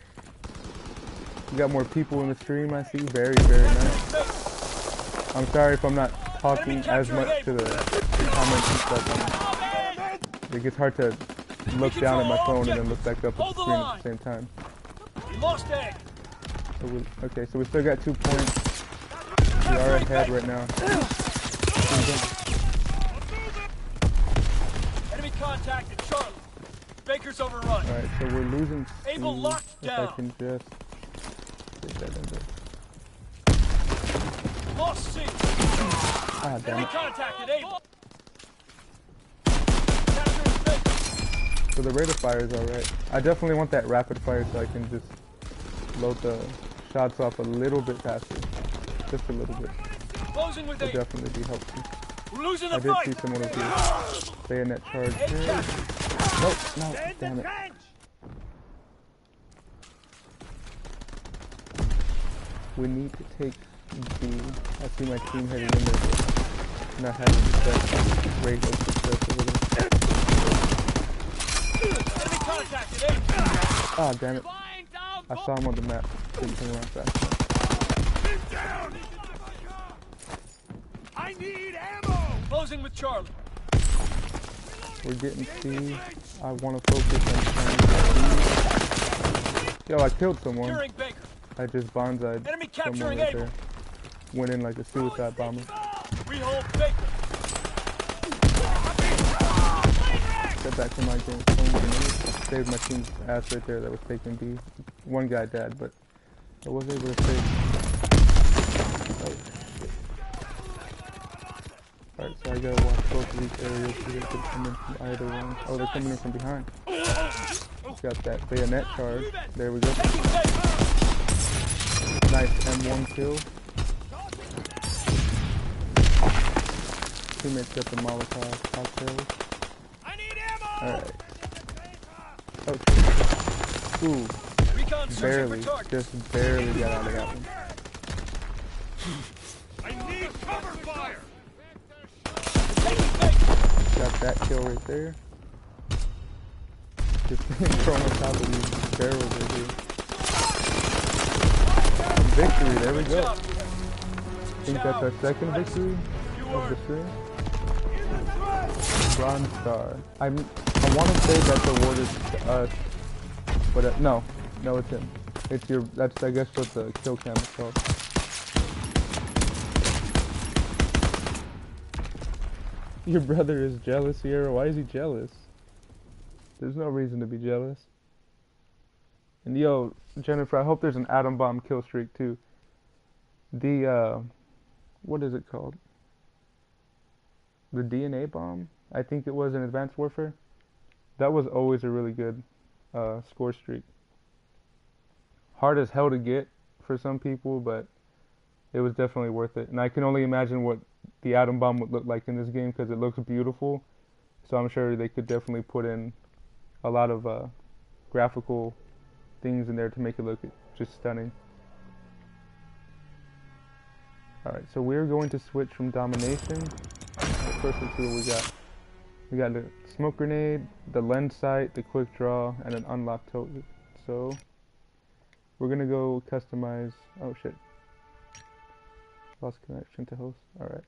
You got more people in the stream, I see. Very, very nice. I'm sorry if I'm not talking as much to the comments and stuff. It gets hard to look down at my phone and then look back up at the screen at the same time. We lost A. Okay, so we still got 2 points. We are ahead right now. Enemy contact at Charlie. Baker's overrun. Alright, so we're losing C. Able locked down. If I can just get that in there. Lost C. Ah, damn Enemy it. contact at Able. So the rate of fire is alright. I definitely want that rapid fire so I can just load the shots off a little bit faster. Just a little bit. Closing with Will definitely be helpful. We're losing the I did see someone over here. Bayonet charge here. Nope, no, damn it. We need to take B. I see my team heading in there, but not having the best rate of success over there. Ah, damn it. I saw him on the map. Didn't turn around fast. I need ammo! Closing with Charlie. We're getting C. I want to focus on C. Yo, I killed someone. I just bonsai'd someone right there. Went in like a suicide bomber. We hold Baker. Get back to my game. Saved my team's ass right there that was taking B. One guy died, but I was able to save. Oh, shit. Alright, so I gotta watch both of these areas so they could come in from either one. Oh, they're coming in from behind. Got that bayonet charge. There we go. Nice M1 kill. Teammates got the Molotov cocktails. Alright. Oh shit. Ooh. Barely. Just barely got out of that one. I need cover fire! Got that kill right there. Just thrown on top of these barrels right here. Victory, there we go. I think that's our second victory of the stream. Bronze Star. I want to say that's awarded to us, but no, it's him. It's your. That's I guess what the kill cam is called. Your brother is jealous, Sierra. Why is he jealous? There's no reason to be jealous. And yo, Jennifer, I hope there's an atom bomb kill streak too. The what is it called? The DNA bomb? I think it was in Advanced Warfare. That was always a really good score streak. Hard as hell to get for some people, but it was definitely worth it. And I can only imagine what the atom bomb would look like in this game because it looks beautiful. So I'm sure they could definitely put in a lot of graphical things in there to make it look just stunning. Alright, so we're going to switch from domination. First, let's see what we got. We got the smoke grenade, the lens sight, the quick draw, and an unlocked token. So we're gonna go customize. Oh shit. Lost connection to host. Alright.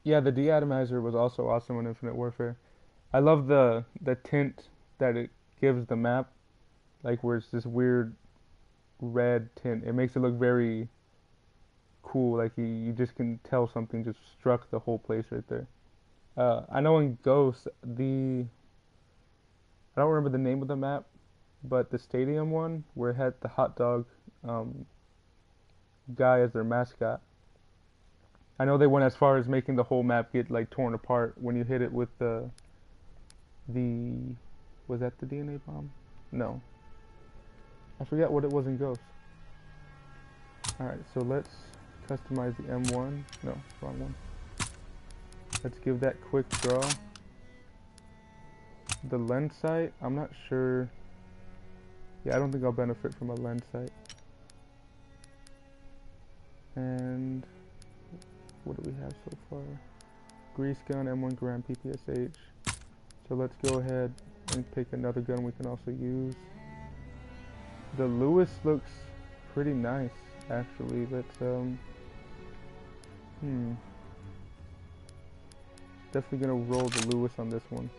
Yeah, the deatomizer was also awesome in Infinite Warfare. I love the tint that it gives the map, like where it's this weird red tint. It makes it look very cool, like you just can tell something just struck the whole place right there. I know in Ghost, I don't remember the name of the map, but the stadium one, where it had the hot dog guy as their mascot. I know they went as far as making the whole map get like torn apart when you hit it with the was that the DNA bomb? No. I forget what it was in Ghost. Alright, so let's customize the M1. No, wrong one. Let's give that quick draw. The lens sight, I'm not sure. Yeah, I don't think I'll benefit from a lens sight. And what do we have so far? Grease gun, M1 gram, PPSH. So let's go ahead and pick another gun we can also use. The Lewis looks pretty nice, actually. Let's definitely gonna roll the Lewis on this one.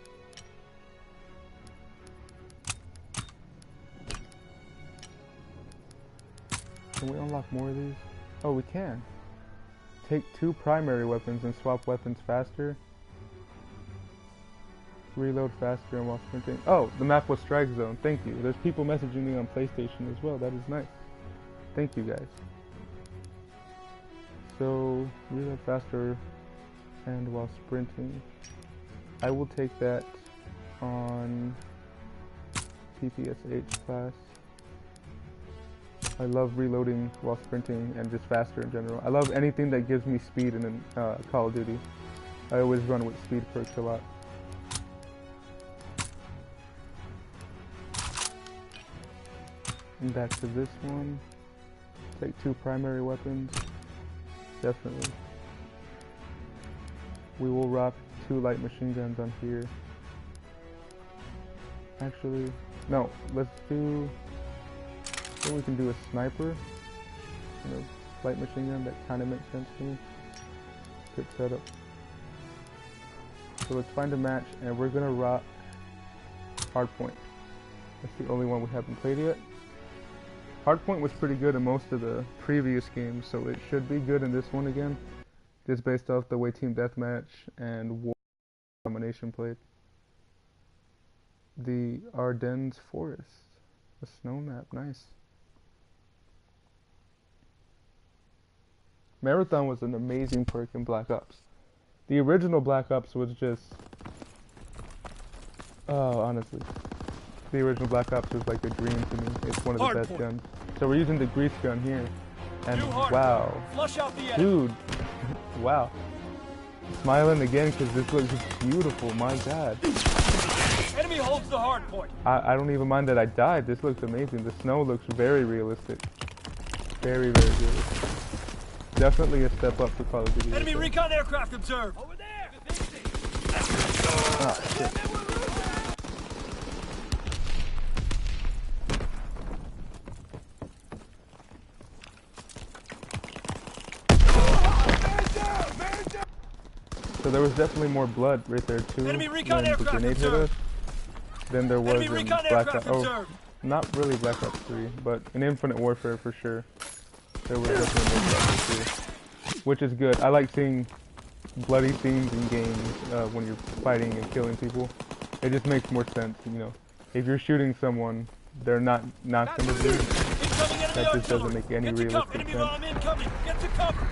Can we unlock more of these? Oh, we can. Take 2 primary weapons and swap weapons faster. Reload faster and while sprinting. Oh, the map was Strike Zone. Thank you. There's people messaging me on PlayStation as well. That is nice. Thank you guys. So, reload faster and while sprinting. I will take that on PPSH class. I love reloading while sprinting and just faster in general. I love anything that gives me speed in Call of Duty. I always run with speed perks a lot. And back to this one. Take 2 primary weapons. Definitely. We will rock 2 light machine guns on here. Actually, no, let's do... Then we can do a sniper, light machine gun. That kind of makes sense to me. Good setup. So let's find a match, and we're gonna rock Hardpoint. That's the only one we haven't played yet. Hardpoint was pretty good in most of the previous games, so it should be good in this one again. Just based off the way Team Deathmatch and War Domination played. The Ardennes Forest. A snow map, nice. Marathon was an amazing perk in Black Ops. The original Black Ops was just... Oh, honestly. The original Black Ops was like a dream to me. It's one of the best guns. So we're using the grease gun here. And wow. Flush out the Dude. Wow. Smiling again because this looks beautiful, my god. Enemy holds the hard point. I don't even mind that I died. This looks amazing. The snow looks very realistic. Very, very realistic. Definitely a step up for Call of Duty. Enemy recon aircraft observed. Over there. Oh, shit. So there was definitely more blood right there too Enemy when recon the aircraft grenade hit us than there was Enemy in recon Black Ops. aircraft observed. Not really Black Ops 3, but in Infinite Warfare for sure. There was definitely more blood too, which is good. I like seeing bloody scenes in games when you're fighting and killing people. It just makes more sense, you know. If you're shooting someone, they're not gonna do. That just doesn't make any realistic sense. Get to cover.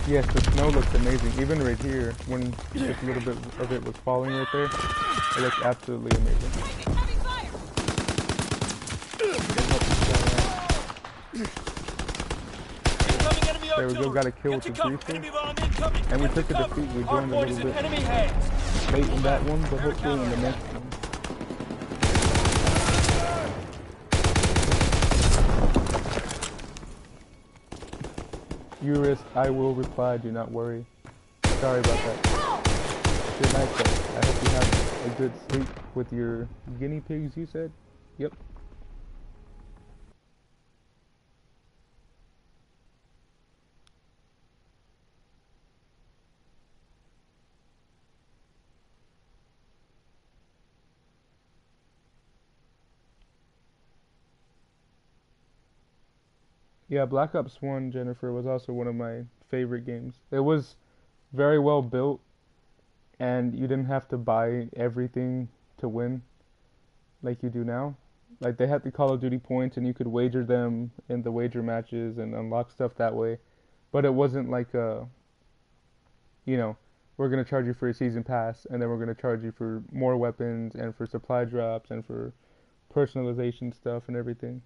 Yes, the snow looks amazing. Even right here, when just a little bit of it was falling right there, it looks absolutely amazing. There we go, got a kill with the greaser. And we took a defeat, we joined a little bit late in that one, but hopefully in the next one. Eurist, I will reply, do not worry. Sorry about that. Good night, though. I hope you have a good sleep with your guinea pigs, you said? Yep. Yeah, Black Ops 1, Jennifer, was also one of my favorite games. It was very well built, and you didn't have to buy everything to win like you do now. Like, they had the Call of Duty points, and you could wager them in the wager matches and unlock stuff that way. But it wasn't like you know, we're going to charge you for a season pass, and then we're going to charge you for more weapons, and for supply drops, and for personalization stuff and everything.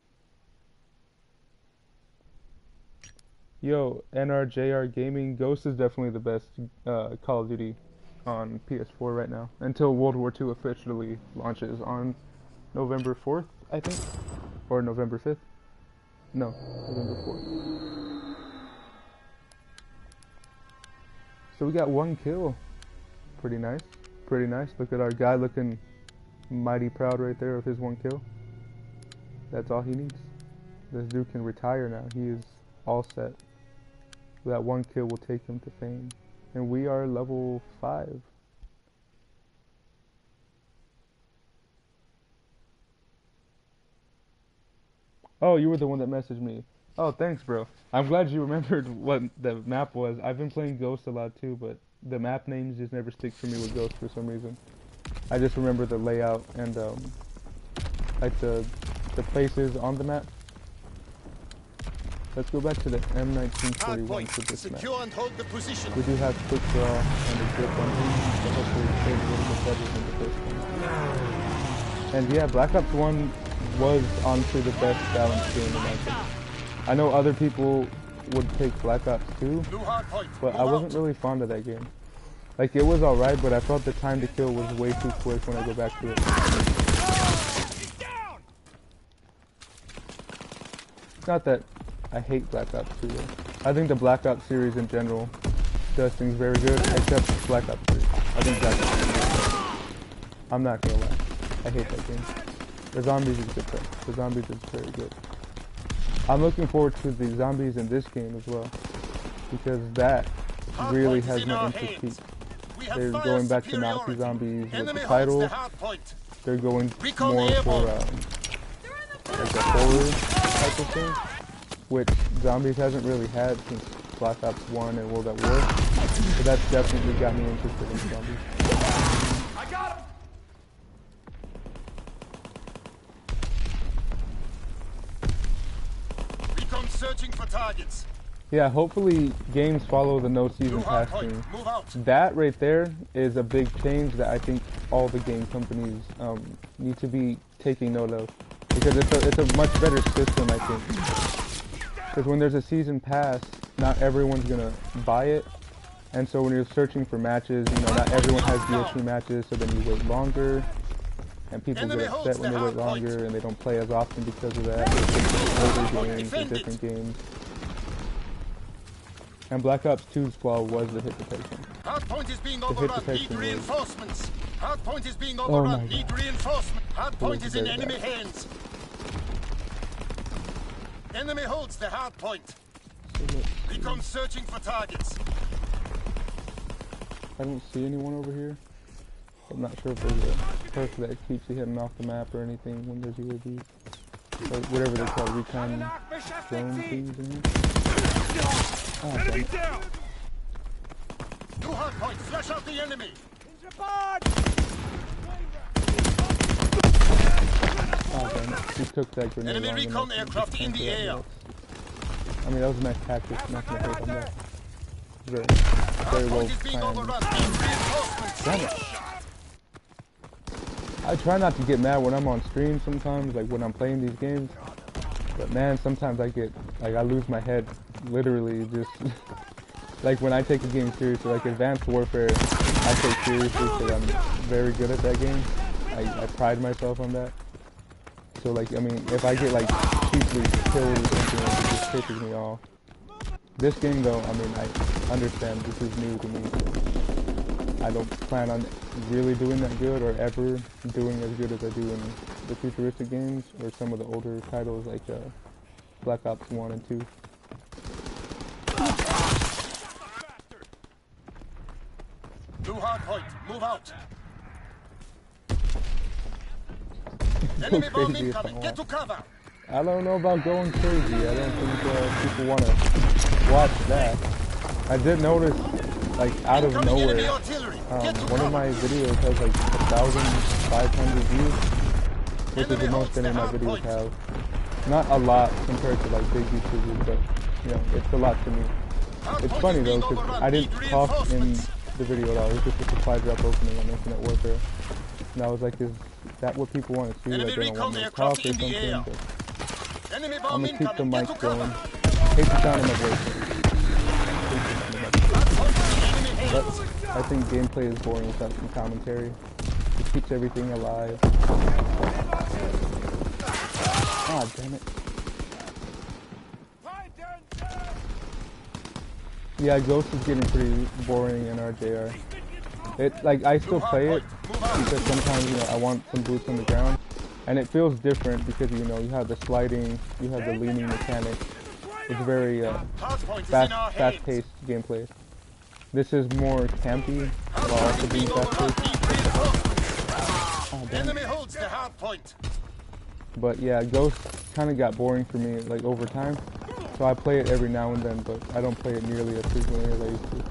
Yo, NRJR Gaming, Ghost is definitely the best Call of Duty on PS4 right now. Until World War II officially launches on November 4th, I think? Or November 5th? No, November 4th. So we got one kill. Pretty nice. Pretty nice. Look at our guy looking mighty proud right there of his one kill. That's all he needs. This dude can retire now. He is all set. That one kill will take him to fame. And we are level 5. Oh, you were the one that messaged me. Oh, thanks, bro. I'm glad you remembered what the map was. I've been playing Ghost a lot too, but the map names just never stick for me with Ghost for some reason. I just remember the layout and like the places on the map. Let's go back to the M1941 for this map. And hold the position. We do have quick draw and a grip on him, so hopefully it stays a little bit better than the first one. And yeah, Black Ops 1 was honestly the best balanced game in my opinion. I know other people would pick Black Ops 2, but I wasn't really fond of that game. Like, it was alright, but I felt the time to kill was way too quick when I go back to it. Not that I hate Black Ops 2 though. I think the Black Ops series in general does things very good, except Black Ops 3. I think Black Ops 3. I'm not gonna lie. I hate that game. The zombies is good though. The zombies is very good. I'm looking forward to the zombies in this game as well. because that really has my interest peaked. They're going back to Nazi zombies with the title. They're going more for like a horror type of thing, which zombies hasn't really had since Black Ops 1 and World at War. So that's definitely got me interested in zombies. I got him! Recon searching for targets. Yeah, hopefully games follow the no season pass thing. That right there is a big change that I think all the game companies need to be taking note of, because it's a much better system, I think. Because when there's a season pass, not everyone's gonna buy it, and so when you're searching for matches, you know, not everyone has DLC matches, so then you wait longer, and people get upset when they wait longer, and they don't play as often because of that. They older games or different games. And Black Ops 2's flaw was the hit detection. Hardpoint is being The hit overrun. detection Need was... reinforcements. Hardpoint is being Oh my overrun. God. Need reinforcement. Hardpoint is in very enemy bad. hands. Enemy holds the hardpoint. Recon searching for targets. I don't see anyone over here. I'm not sure if there's a person that keeps you hitting off the map or anything when there's UAVs. Or whatever they call recon drone things in here. Oh, Enemy down! New hardpoint. Flush out the enemy. Oh, damn it. He took that grenade. Enemy long recon enough to aircraft just in the cancel that air. blitz. I mean, that was a nice tactic. Nothing to hate on that. Very well Hardpoint is being planned. overrun. Need reinforcements. Damn it. I try not to get mad when I'm on stream sometimes, like when I'm playing these games. But man, sometimes I get, like, I lose my head, literally, just, like when I take a game seriously, like Advanced Warfare, I take seriously because I'm very good at that game. I pride myself on that. So like, I mean, if I get like cheaply killed or something, it just pisses me off. This game though, I mean, I understand this is new to me. I don't plan on really doing that good or ever doing as good as I do in the futuristic games or some of the older titles like Black Ops 1 and 2. New hardpoint. Move out. Enemy bomb Crazy if I incoming. Get to cover. I don't know about going crazy. I don't think people want to watch that. I did notice, like, out of Incoming enemy nowhere, artillery. Get to one of cover. my videos has like 1,500 views, which is the most any of my videos have. Not a lot compared to like big YouTubers, but you know, it's a lot to me. It's funny though, because I didn't talk in the video at all. It was just a supply drop opening on Infinite Warfare. And I was like, is that what people want to see? Like, they don't want me to talk or something? But Enemy I'm bomb gonna keep the incoming. Get mic to cover. going. Hate the sound of my voice. But I think gameplay is boring without some commentary. It keeps everything alive. Ah, damn it. Yeah, Ghost is getting pretty boring in RJR. It, like, I still play it because sometimes, you know, I want some boots on the ground. And it feels different because, you know, you have the sliding, you have the leaning mechanic. It's very fast-paced gameplay. This is more campy, while also being fast-paced. Oh, damn. Enemy holds the hard point. But yeah, Ghost kind of got boring for me, like, over time. So I play it every now and then, but I don't play it nearly as frequently as I used to.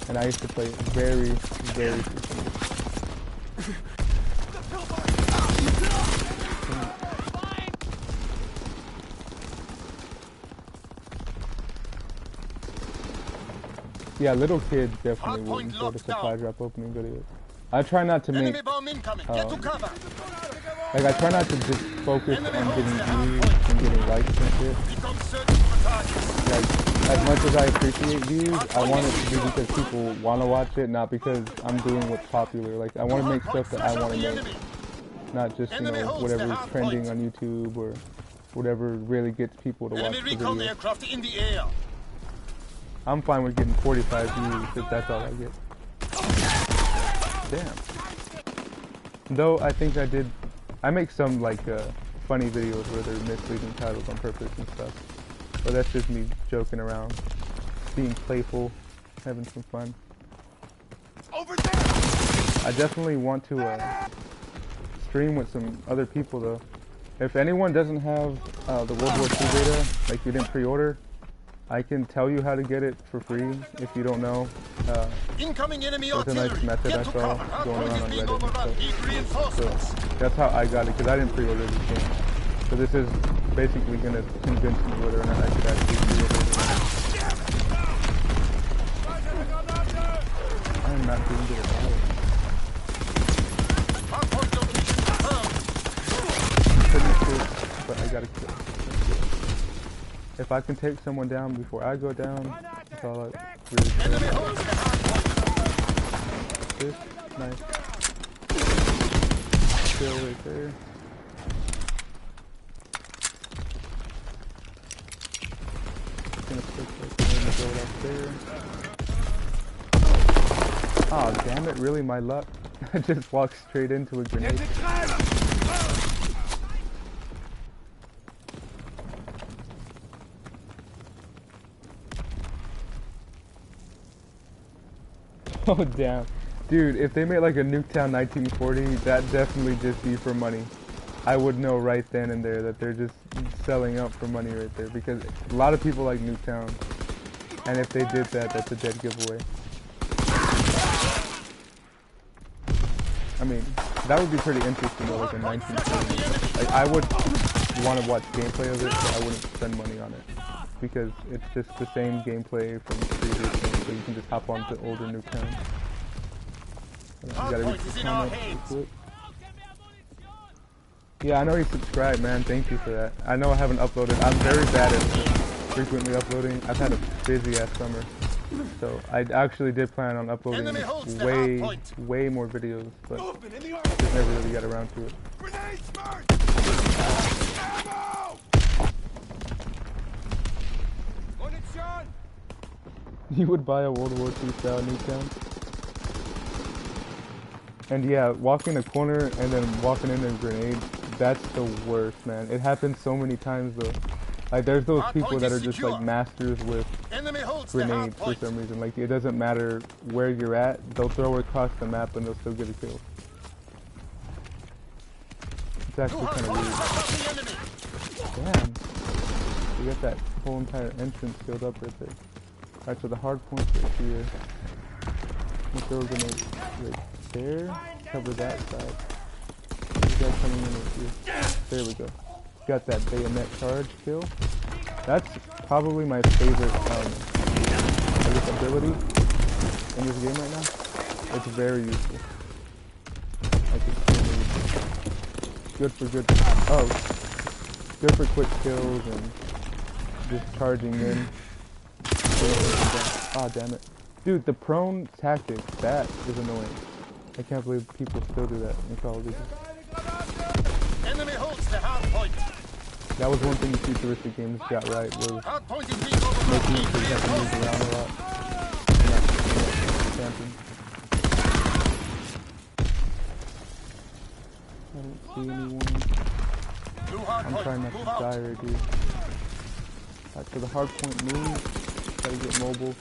And I used to play it very, very frequently. Yeah, little kids definitely wouldn't enjoy the supply drop opening video. I try not to make, like, I try not to just focus on getting views and getting likes and shit. Like, as much as I appreciate views, I want it to be because people want to watch it, not because I'm doing what's popular. Like, I want to make stuff that I want to make, not just, you know, whatever's trending on YouTube or whatever really gets people to watch the video. I'm fine with getting 45 views if that's all I get. Damn. Though I think I make some like funny videos where they're misleading titles on purpose and stuff. But that's just me joking around. being playful, having some fun. Over there! I definitely want to stream with some other people though. If anyone doesn't have the World War II beta, like you didn't pre-order, I can tell you how to get it for free if you don't know. Incoming enemy There's a nice artillery. method I Get to saw cover. going around on Being Reddit overrun. and Need stuff. reinforcements. So that's how I got it, because I didn't pre-order this game. So this is basically going to convince me whether or not I should actually pre-order it. I am not doing good at all. Hardpoint location confirmed. Couldn't kill, but I gotta kill. If I can take someone down before I go down, that's all I really care Enemy about. holds the hardpoint. This, nice. Kill right there. Gonna stick right there and go up there. Oh damn it, really my luck. I just walked straight into a grenade. Oh damn. Dude, if they made like a Nuketown 1940, that definitely just be for money. I would know right then and there that they're just selling out for money right there, because a lot of people like Nuketown. And if they did that, that's a dead giveaway. I mean, that would be pretty interesting though, like a 1940. Like, I would want to watch gameplay of it, but I wouldn't spend money on it. Because it's just the same gameplay from previous games, so you can just hop on to older Nuketown. You gotta read the comments real quick. Yeah, I know you subscribed, man. Thank you for that. I know I haven't uploaded. I'm very bad at frequently uploading. I've had a busy ass summer. So I actually did plan on uploading way more videos, but just never really got around to it. You would buy a World War II style Nuketown? And yeah, walking a corner and then walking into a grenade, that's the worst, man. It happens so many times though. Like there's those people that are just like masters with grenades for some reason. Like it doesn't matter where you're at, they'll throw it across the map and they'll still get a kill. It's actually kind of weird. Damn. You got that whole entire entrance filled up right there. Alright, so the hard point's right here. I'm throw a grenade right there. Cover that side. You guys coming in right here. There we go. Got that bayonet charge kill. That's probably my favorite I guess ability in this game right now. It's very useful. Like it's good for good for quick kills and just charging in. Ah, damn it. Dude, the prone tactic, that is annoying. I can't believe people still do that in Call of Duty. Enemy holds the hard point. That was one thing the futuristic games got right, was making you have to move around a lot. And not camping. I don't see anyone. I'm trying not to die right here. Alright, so the hard point moves. Gotta get mobile.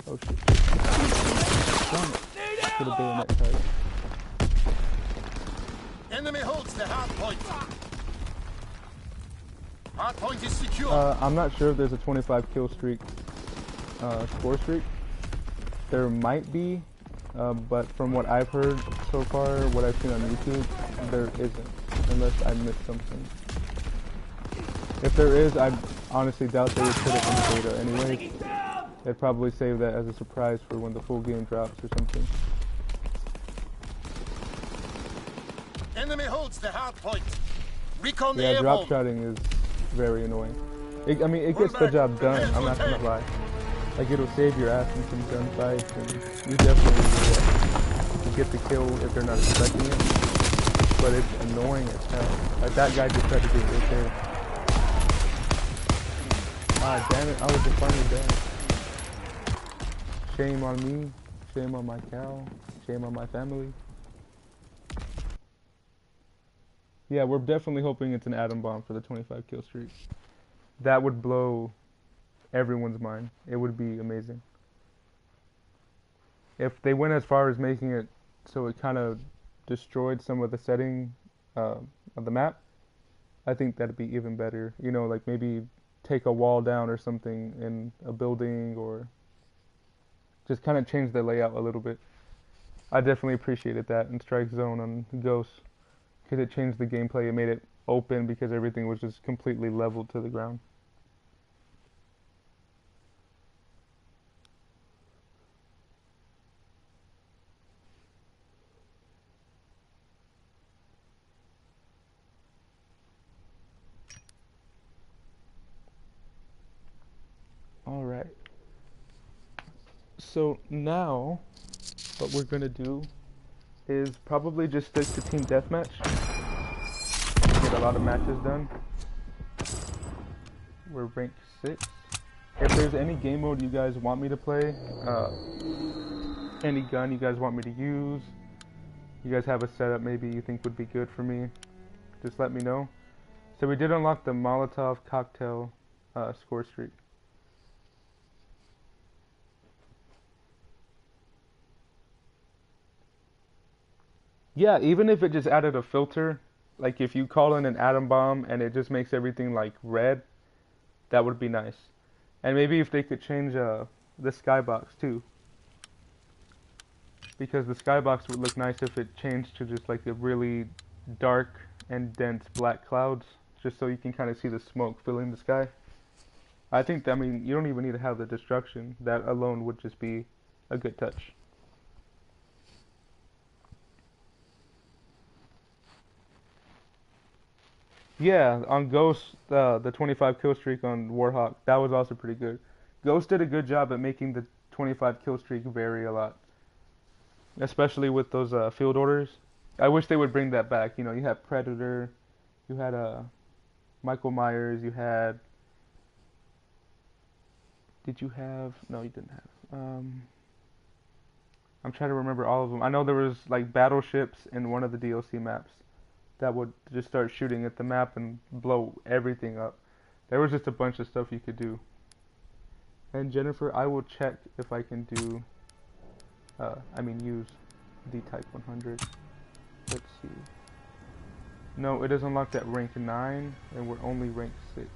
Oh shit. Damn it. Should have bayonet charge. Enemy holds the hard point. Hard point is secure. I'm not sure if there's a 25 kill streak, score streak. There might be, but from what I've heard so far, what I've seen on YouTube, there isn't, unless I missed something. If there is, I honestly doubt they would put it in the beta anyway. They'd probably save that as a surprise for when the full game drops or something. Enemy holds the hard point. Recon the Yeah, airborne. drop shotting is very annoying. I mean, it gets the job done, I'm not gonna lie. Like, it'll save your ass in some gunfights, and you definitely will get the kill if they're not expecting it. But it's annoying as hell. Like, that guy just tried to get right there. Ah, damn it, I was just finally dead. Shame on me, shame on my cow, shame on my family. Yeah, we're definitely hoping it's an atom bomb for the 25 kill streak. That would blow everyone's mind. It would be amazing. If they went as far as making it so it kind of destroyed some of the setting of the map, I think that'd be even better. You know, like maybe take a wall down or something in a building, or just kind of change the layout a little bit. I definitely appreciated that in Strike Zone on Ghost, because it changed the gameplay. It made it open because everything was just completely leveled to the ground. All right. So now, what we're gonna do is probably just stick to team deathmatch. Get a lot of matches done. We're ranked 6. If there's any game mode you guys want me to play, any gun you guys want me to use, you guys have a setup maybe you think would be good for me, just let me know. So we did unlock the Molotov cocktail score streak. Yeah, even if it just added a filter, like if you call in an atom bomb and it just makes everything like red, that would be nice. And maybe if they could change the skybox too, because the skybox would look nice if it changed to just like a really dark and dense black clouds, just so you can kind of see the smoke filling the sky. I think that, I mean, you don't even need to have the destruction. That alone would just be a good touch. Yeah, on Ghost, the 25 kill streak on Warhawk, that was also pretty good. Ghost did a good job at making the 25 kill streak vary a lot, especially with those field orders. I wish they would bring that back. You know, you had Predator, you had Michael Myers, you had... Did you have... No, you didn't have... I'm trying to remember all of them. I know there was like battleships in one of the DLC maps that would just start shooting at the map and blow everything up. There was just a bunch of stuff you could do. And Jennifer, I will check if I can do, use the Type 100. Let's see. No, it is unlocked at rank 9, and we're only rank 6.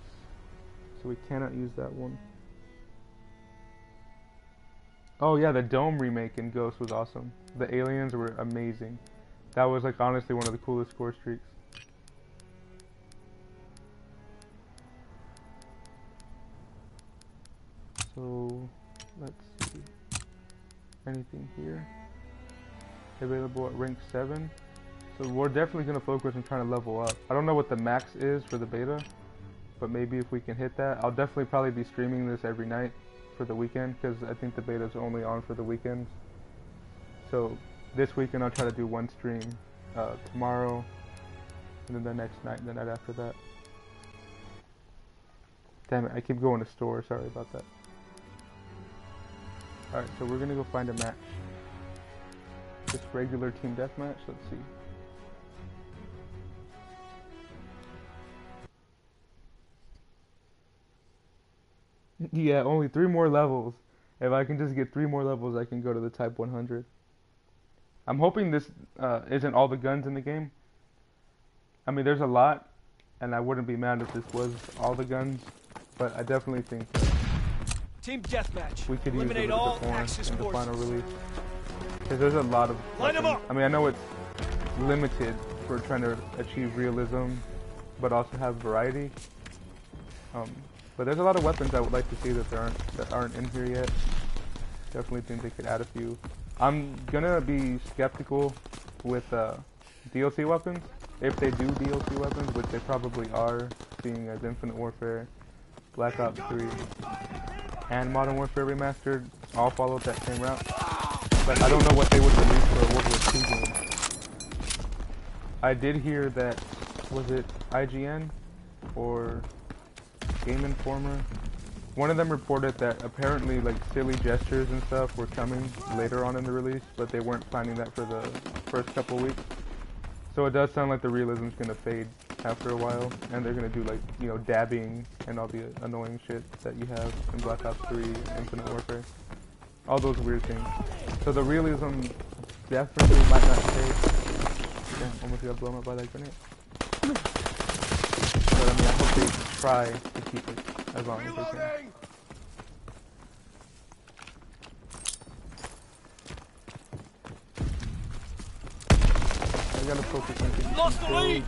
So we cannot use that one. Oh yeah, the Dome remake in Ghost was awesome. The aliens were amazing. That was like honestly one of the coolest score streaks. So let's see. Anything here? Available at rank 7. So we're definitely gonna focus on trying to level up. I don't know what the max is for the beta, but maybe if we can hit that, I'll definitely probably be streaming this every night for the weekend, because I think the beta is only on for the weekends. So this weekend I'll try to do one stream tomorrow, and then the next night, and the night after that. Damn it, I keep going to store, sorry about that. Alright, so we're gonna go find a match. Just regular team deathmatch, let's see. Yeah, only 3 more levels. If I can just get 3 more levels, I can go to the Type 100. I'm hoping this isn't all the guns in the game. I mean, there's a lot, and I wouldn't be mad if this was all the guns, but I definitely think that Team deathmatch. we could use a Eliminate little all bit more in Axis the forces. final release. Because there's a lot of Line them weapons. up. I mean, I know it's limited for trying to achieve realism, but also have variety. But there's a lot of weapons I would like to see that aren't in here yet. Definitely think they could add a few. I'm gonna be skeptical with DLC weapons. If they do DLC weapons, which they probably are, seeing as Infinite Warfare, Black Ops 3, and Modern Warfare Remastered all followed that same route. But I don't know what they would release for a World War II game. I did hear that, was it IGN or Game Informer? One of them reported that apparently like silly gestures and stuff were coming later on in the release, but they weren't planning that for the first couple weeks. So it does sound like the realism's gonna fade after a while, and they're gonna do like, you know, dabbing and all the annoying shit that you have in Black Ops 3, Infinite Warfare, all those weird things. So the realism definitely might not stay. Damn, almost got blown up by that grenade. But I mean, I hope they try to keep it as long as they can. I gotta focus on getting some kills,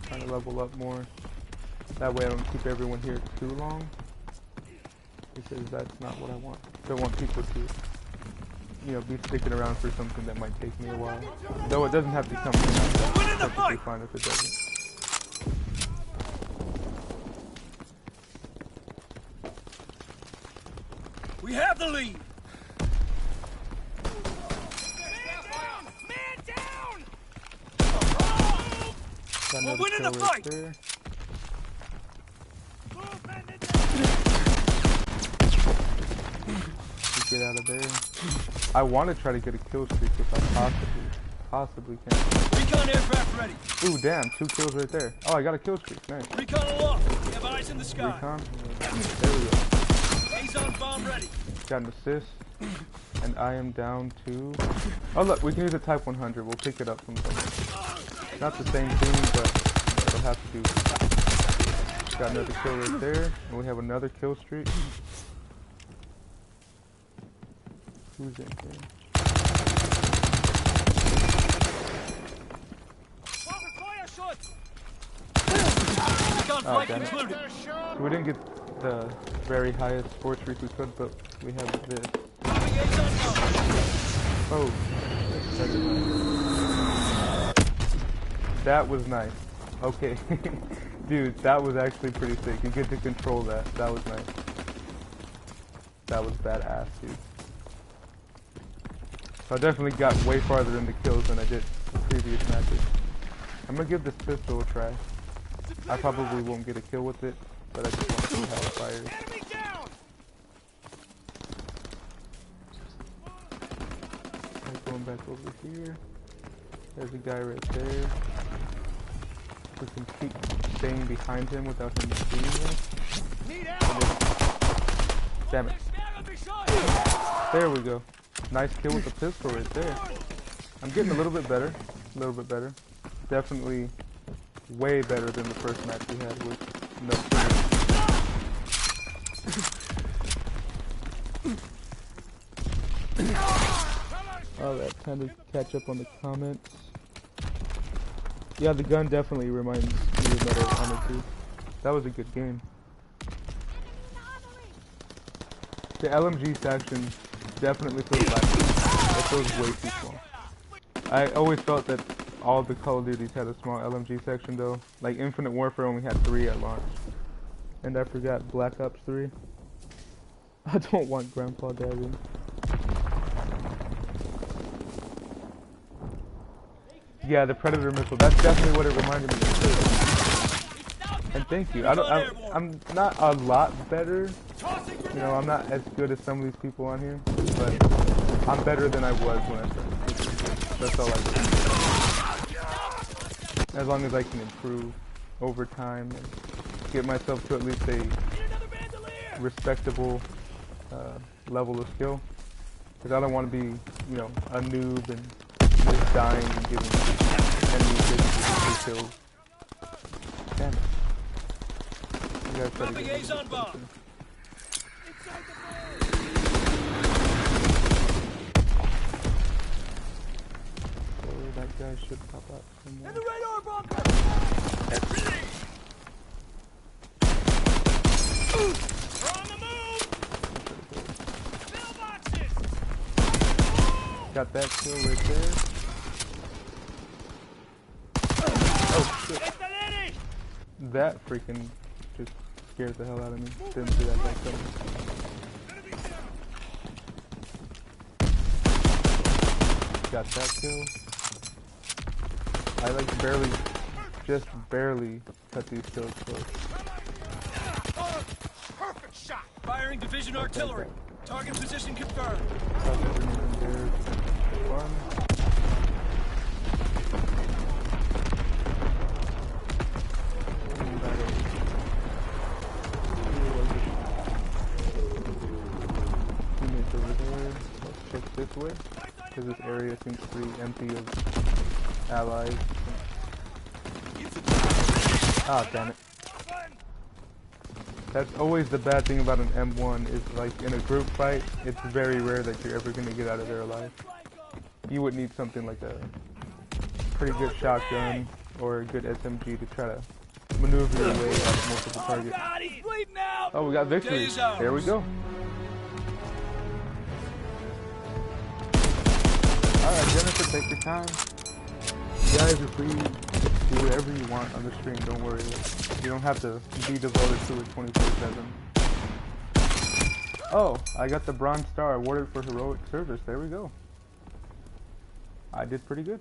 trying to level up more. That way I don't keep everyone here too long, because that's not what I want. I don't want people to, you know, be sticking around for something that might take me a while. Though it doesn't have to come from that. It's perfectly fine if it doesn't. We have the lead. We're winning the fight! There. Get out of there. I want to try to get a kill streak if I possibly can. Recon aircraft ready. Ooh, damn, 2 kills right there. Oh, I got a kill streak. Nice. Recon aloft. We have eyes in the sky. Recon. There we go. Azon bomb ready. Got an assist. And I am down to... Oh, look, we can use a Type 100. We'll pick it up from somewhere. Not the same thing, but it'll have to do. Got another kill right there, and we have another kill streak. Who's in here? Oh, damn it. We didn't get the very highest score streak we could, but we have this. Oh. That was nice. Okay. Dude, that was actually pretty sick. You get to control that. That was nice. That was badass, dude. So I definitely got way farther in the kills than I did the previous matches. I'm gonna give this pistol a try. I probably won't get a kill with it, but I just want to see how it fires. I'm going back over here. There's a guy right there. We can keep staying behind him without him seeing us. Damn it. There we go. Nice kill with the pistol right there. I'm getting a little bit better. A little bit better. Definitely way better than the first match we had with no kills. Alright, time to catch up on the comments. Yeah, the gun definitely reminds me of Medal of Honor 2. That was a good game. The LMG section definitely feels like it feels way too small. I always felt that all the Call of Duties had a small LMG section though. Like Infinite Warfare only had 3 at launch. And I forgot Black Ops 3. I don't want Grandpa dabbing. Yeah, the Predator missile. That's definitely what it reminded me of. And thank you. I'm not a lot better. You know, I'm not as good as some of these people on here, but I'm better than I was when I started. That's all I do. As long as I can improve over time and get myself to at least a respectable level of skill. Because I don't want to be, you know, a noob and just dying and giving enemies 2 kills. Damn it. You guys try to get me something. So that guy should pop up somewhere. And the radar bomb! We're on the move! Mailboxes! Got that kill right there. Oh shit. That freaking just scared the hell out of me. Didn't see that guy coming. Got that kill. I like barely, just barely cut these kills close. Perfect shot! Firing division artillery. Target position confirmed. this way, because this area seems pretty empty of allies. Ah, damn it. That's always the bad thing about an M1, is like in a group fight, it's very rare that you're ever going to get out of there alive. You would need something like a pretty good shotgun or a good SMG to try to maneuver your way out of multiple targets. Oh, we got victory. There we go. Alright, Jennifer, take your time. You guys are free to do whatever you want on the stream, don't worry. You don't have to be devoted to it 24/7. Oh, I got the Bronze Star awarded for heroic service. There we go. I did pretty good.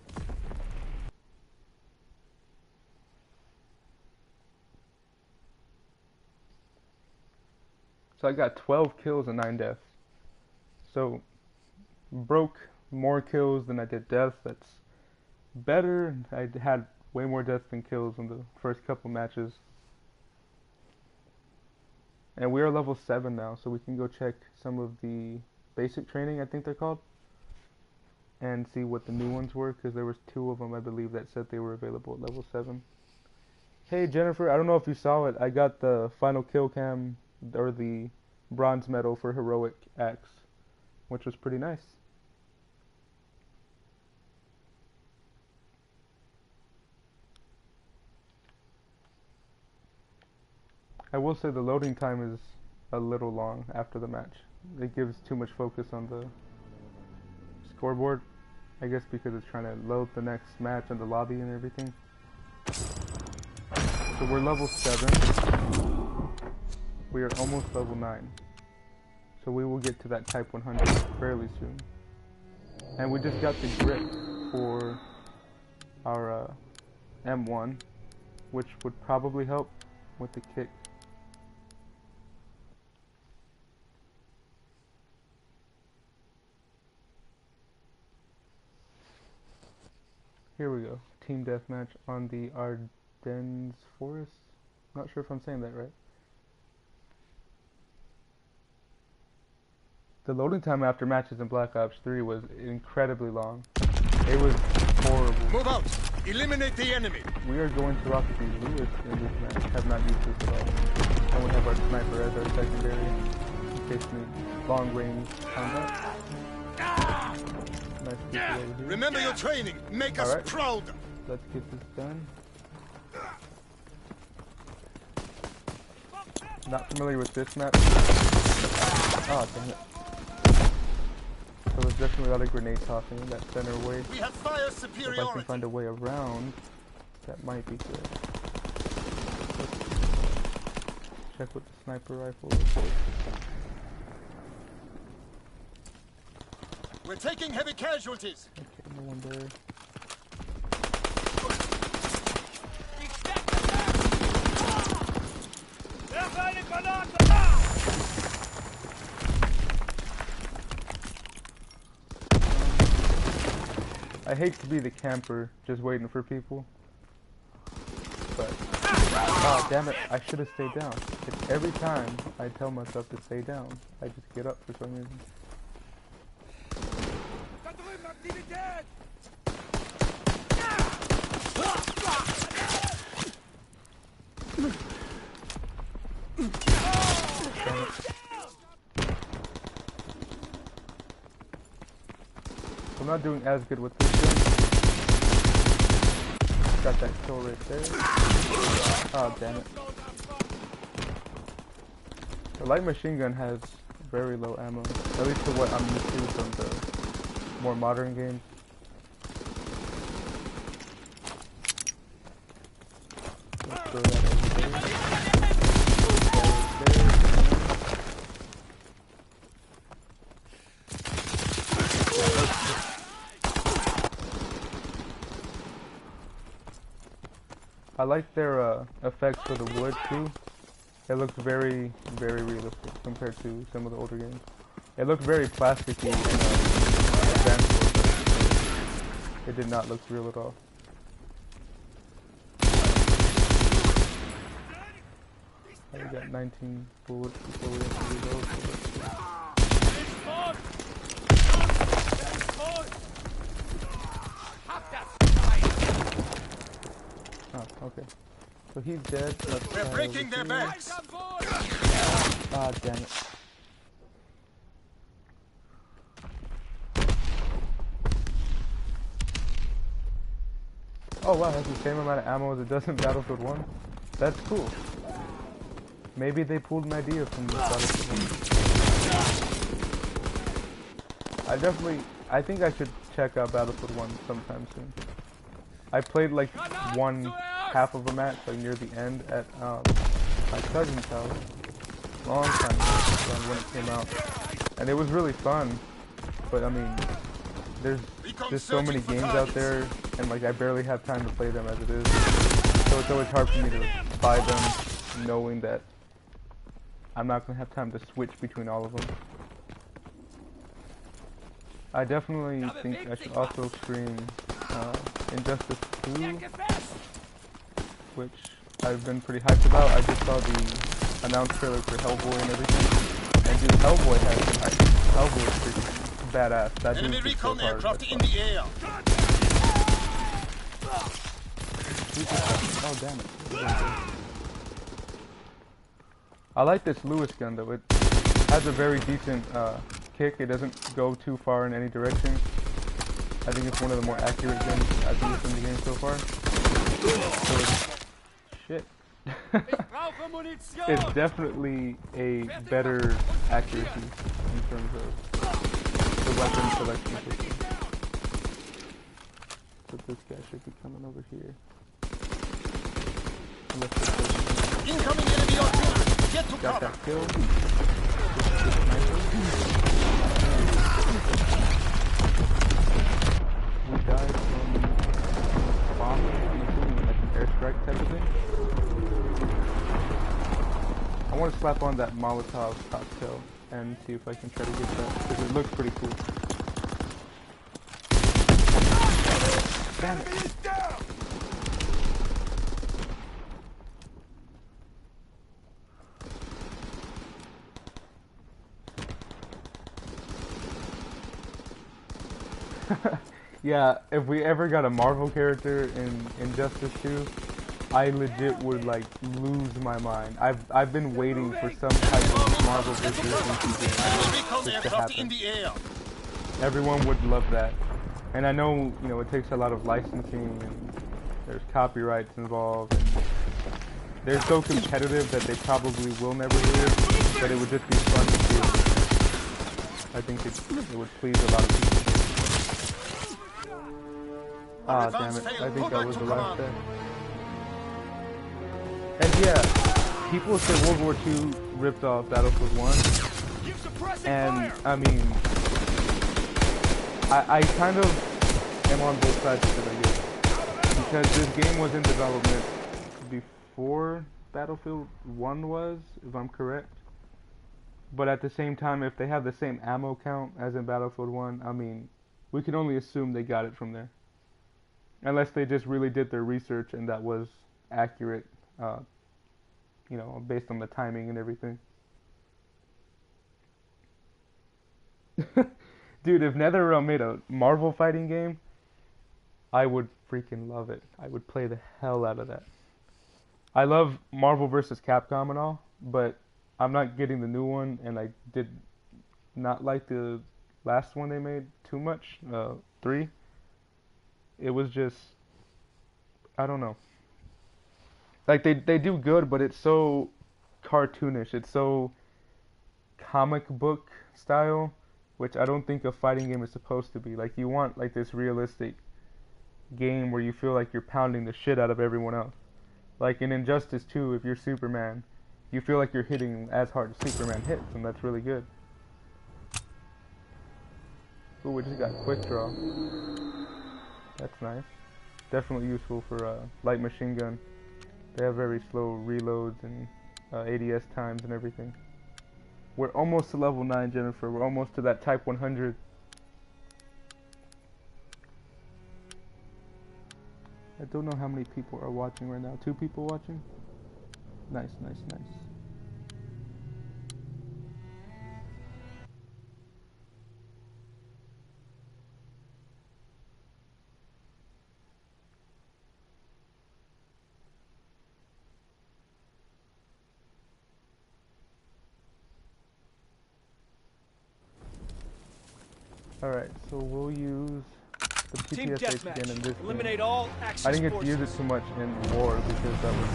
So I got 12 kills and 9 deaths. So, broke more kills than I did deaths. That's better. I had way more deaths than kills in the first couple matches. And we are level 7 now, so we can go check some of the basic training, I think they're called, and see what the new ones were, because there was 2 of them, I believe, that said they were available at level 7. Hey Jennifer, I don't know if you saw it, I got the final kill cam, or the bronze medal for heroic axe, which was pretty nice. I will say the loading time is a little long after the match. It gives too much focus on the scoreboard. I guess because it's trying to load the next match and the lobby and everything. So we're level 7. We are almost level 9. So we will get to that Type 100 fairly soon. And we just got the grip for our M1, which would probably help with the kick. Here we go. Team deathmatch on the Ardennes Forest. Not sure if I'm saying that right. The loading time after matches in Black Ops 3 was incredibly long. It was horrible. Move out! Eliminate the enemy! We are going to rock these Lewis in this match. Have not used this at all. And we have our sniper as our secondary in case we need long range combat. Nice people over here. Remember your training. Make us proud. Let's get this done. Not familiar with this map. Oh, dang it. So there's definitely a lot of grenade tossing in that center way. We have fire If I superiority. can find a way around, that might be good. Let's check with the sniper rifle. We're taking heavy casualties. Okay, no one there. I hate to be the camper, just waiting for people. But, oh damn it, I should have stayed down. It's every time I tell myself to stay down, I just get up for some reason. I'm not doing as good with this gun. Got that kill right there. Oh damn it. The light machine gun has very low ammo, at least to what I'm used to from the more modern games. Let's throw that over there. I like their effects for the wood too. It looks very, very realistic compared to some of the older games. It looked very plasticky in Advanced Warfare. It did not look real at all. We got 19 bullets before we have to reload. Okay. So he's dead. Let's We're try breaking over their here. backs. Ah, damn it. Oh wow, has the same amount of ammo as it does in Battlefield 1? That's cool. Maybe they pulled an idea from Battlefield 1. I think I should check out Battlefield 1 sometime soon. I played like one half of a match, like near the end at my cousin's house. Long time ago when it came out. And it was really fun. But I mean, there's just so many games out there, and like I barely have time to play them as it is. So it's always hard for me to buy them knowing that I'm not going to have time to switch between all of them. I definitely think I should also stream Injustice 2, which I've been pretty hyped about. I just saw the announced trailer for Hellboy and everything. And dude, Hellboy is freaking badass. That Enemy dude's just so recon hard. aircraft in the air. Oh damn it. I like this Lewis gun though. It has a very decent kick. It doesn't go too far in any direction. I think it's one of the more accurate guns I've used in the game so far. So shit. It's definitely a better accuracy in terms of the weapon selection system. But this guy should be coming over here. Incoming enemy artillery. Get to Got cover. that kill. We died from bomb, I'm assuming like an airstrike type of thing. I want to slap on that Molotov cocktail and see if I can try to get that, because it looks pretty cool. Damn it. Yeah, if we ever got a Marvel character in Injustice 2, I legit would like lose my mind. I've been waiting for some type of Marvel vs. DC game just to happen. Everyone would love that. And I know, you know, it takes a lot of licensing and there's copyrights involved and they're so competitive that they probably will never do it, but it would just be fun to see. I think it would please a lot of people. Ah, damn it. I think that was the last day. And yeah, people say World War II ripped off Battlefield 1. And, I mean, I kind of am on both sides of it, I guess. Because this game was in development before Battlefield 1 was, if I'm correct. But at the same time, if they have the same ammo count as in Battlefield 1, I mean, we can only assume they got it from there. Unless they just really did their research and that was accurate, you know, based on the timing and everything. Dude, if NetherRealm made a Marvel fighting game, I would freaking love it. I would play the hell out of that. I love Marvel vs. Capcom and all, but I'm not getting the new one, and I did not like the last one they made too much, 3. It was just, I don't know. Like, they do good, but it's so cartoonish. It's so comic book style, which I don't think a fighting game is supposed to be. Like, you want, like, this realistic game where you feel like you're pounding the shit out of everyone else. Like in Injustice 2, if you're Superman, you feel like you're hitting as hard as Superman hits, and that's really good. Ooh, we just got quick draw. That's nice. Definitely useful for light machine gun. They have very slow reloads and ADS times and everything. We're almost to level 9, Jennifer. We're almost to that Type 100. I don't know how many people are watching right now. 2 people watching? Nice, nice, nice. Alright, so we'll use the Team PPSH again deathmatch. in this Eliminate game. all Axis I didn't get to forces. use it too much in War because that was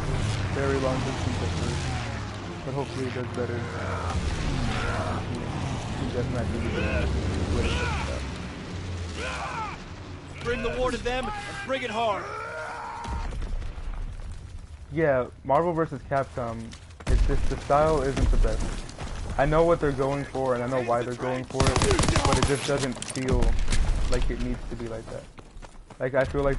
very long distance at first. But hopefully it does better. Team deathmatch will be better. Bring the war to them and bring it hard. Yeah, Marvel vs. Capcom, it's just the style isn't the best. I know what they're going for and I know why they're going for it, but it just doesn't feel like it needs to be like that. Like, I feel like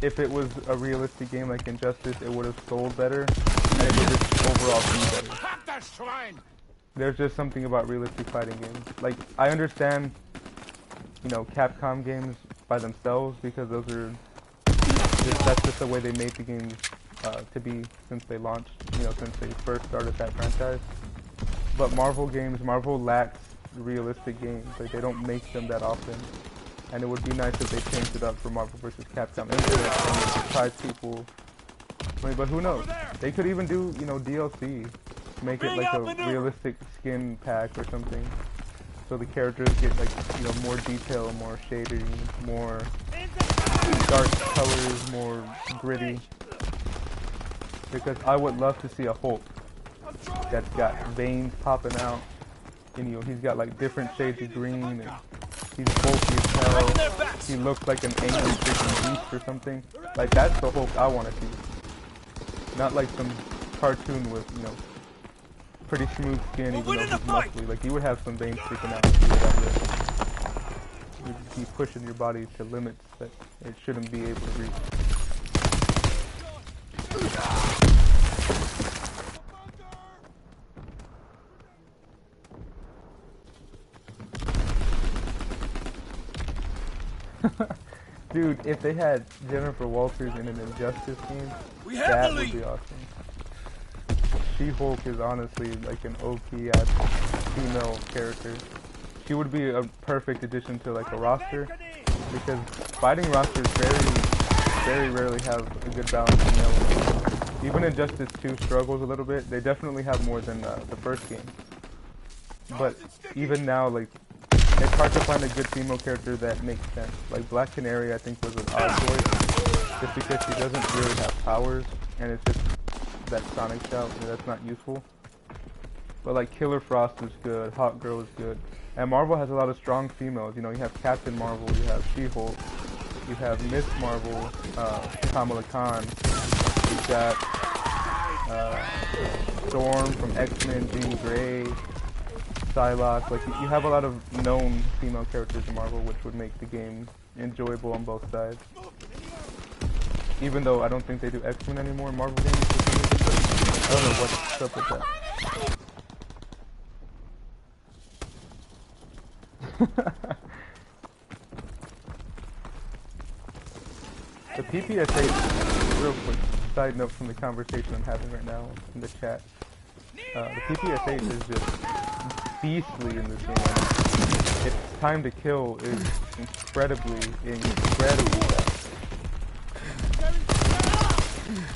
if it was a realistic game like Injustice, it would have sold better and it would just overall be better. There's just something about realistic fighting games. Like, I understand, you know, Capcom games by themselves because those are that's just the way they made the games to be since they launched, you know, since they first started that franchise. But Marvel games, Marvel lacks realistic games. Like, they don't make them that often. And it would be nice if they changed it up for Marvel vs. Capcom Infinite and surprise people. I mean, but who knows? They could even do, you know, DLC. Make it like a realistic skin pack or something. So the characters get, like, you know, more detail, more shading, more dark colors, more gritty. Because I would love to see a Hulk that's got veins popping out, and, you know, he's got like different shades of green, and he's bulky as hell. He looks like an angry freaking beast or something. Like, that's the Hulk I want to see. Not like some cartoon with, you know, pretty smooth skin, even though he's muscly. Like, you would have some veins sticking out. You'd be pushing your body to limits that it shouldn't be able to reach. Dude, if they had Jennifer Walters in an Injustice game, that would be awesome. She-Hulk is honestly like an OP-ass female character. She would be a perfect addition to like a roster, because fighting rosters very rarely have a good balance of male and female. Even Injustice 2 struggles a little bit. They definitely have more than the first game. But even now, like, it's hard to find a good female character that makes sense. Like, Black Canary, I think, was an odd choice, just because she doesn't really have powers, and it's just that Sonic shout, and that's not useful. But, like, Killer Frost is good, Hawk Girl is good, and Marvel has a lot of strong females. You know, you have Captain Marvel, you have She-Hulk, you have Miss Marvel, Kamala Khan, you've got Storm from X-Men, Jean Grey, Psylocke. Like, you have a lot of known female characters in Marvel, which would make the game enjoyable on both sides. Even though I don't think they do X-Men anymore in Marvel games. I don't know what's up with that. The PPSH, real quick side note from the conversation I'm having right now in the chat. The PPSH is just beastly in this game. Its time to kill is incredibly fast.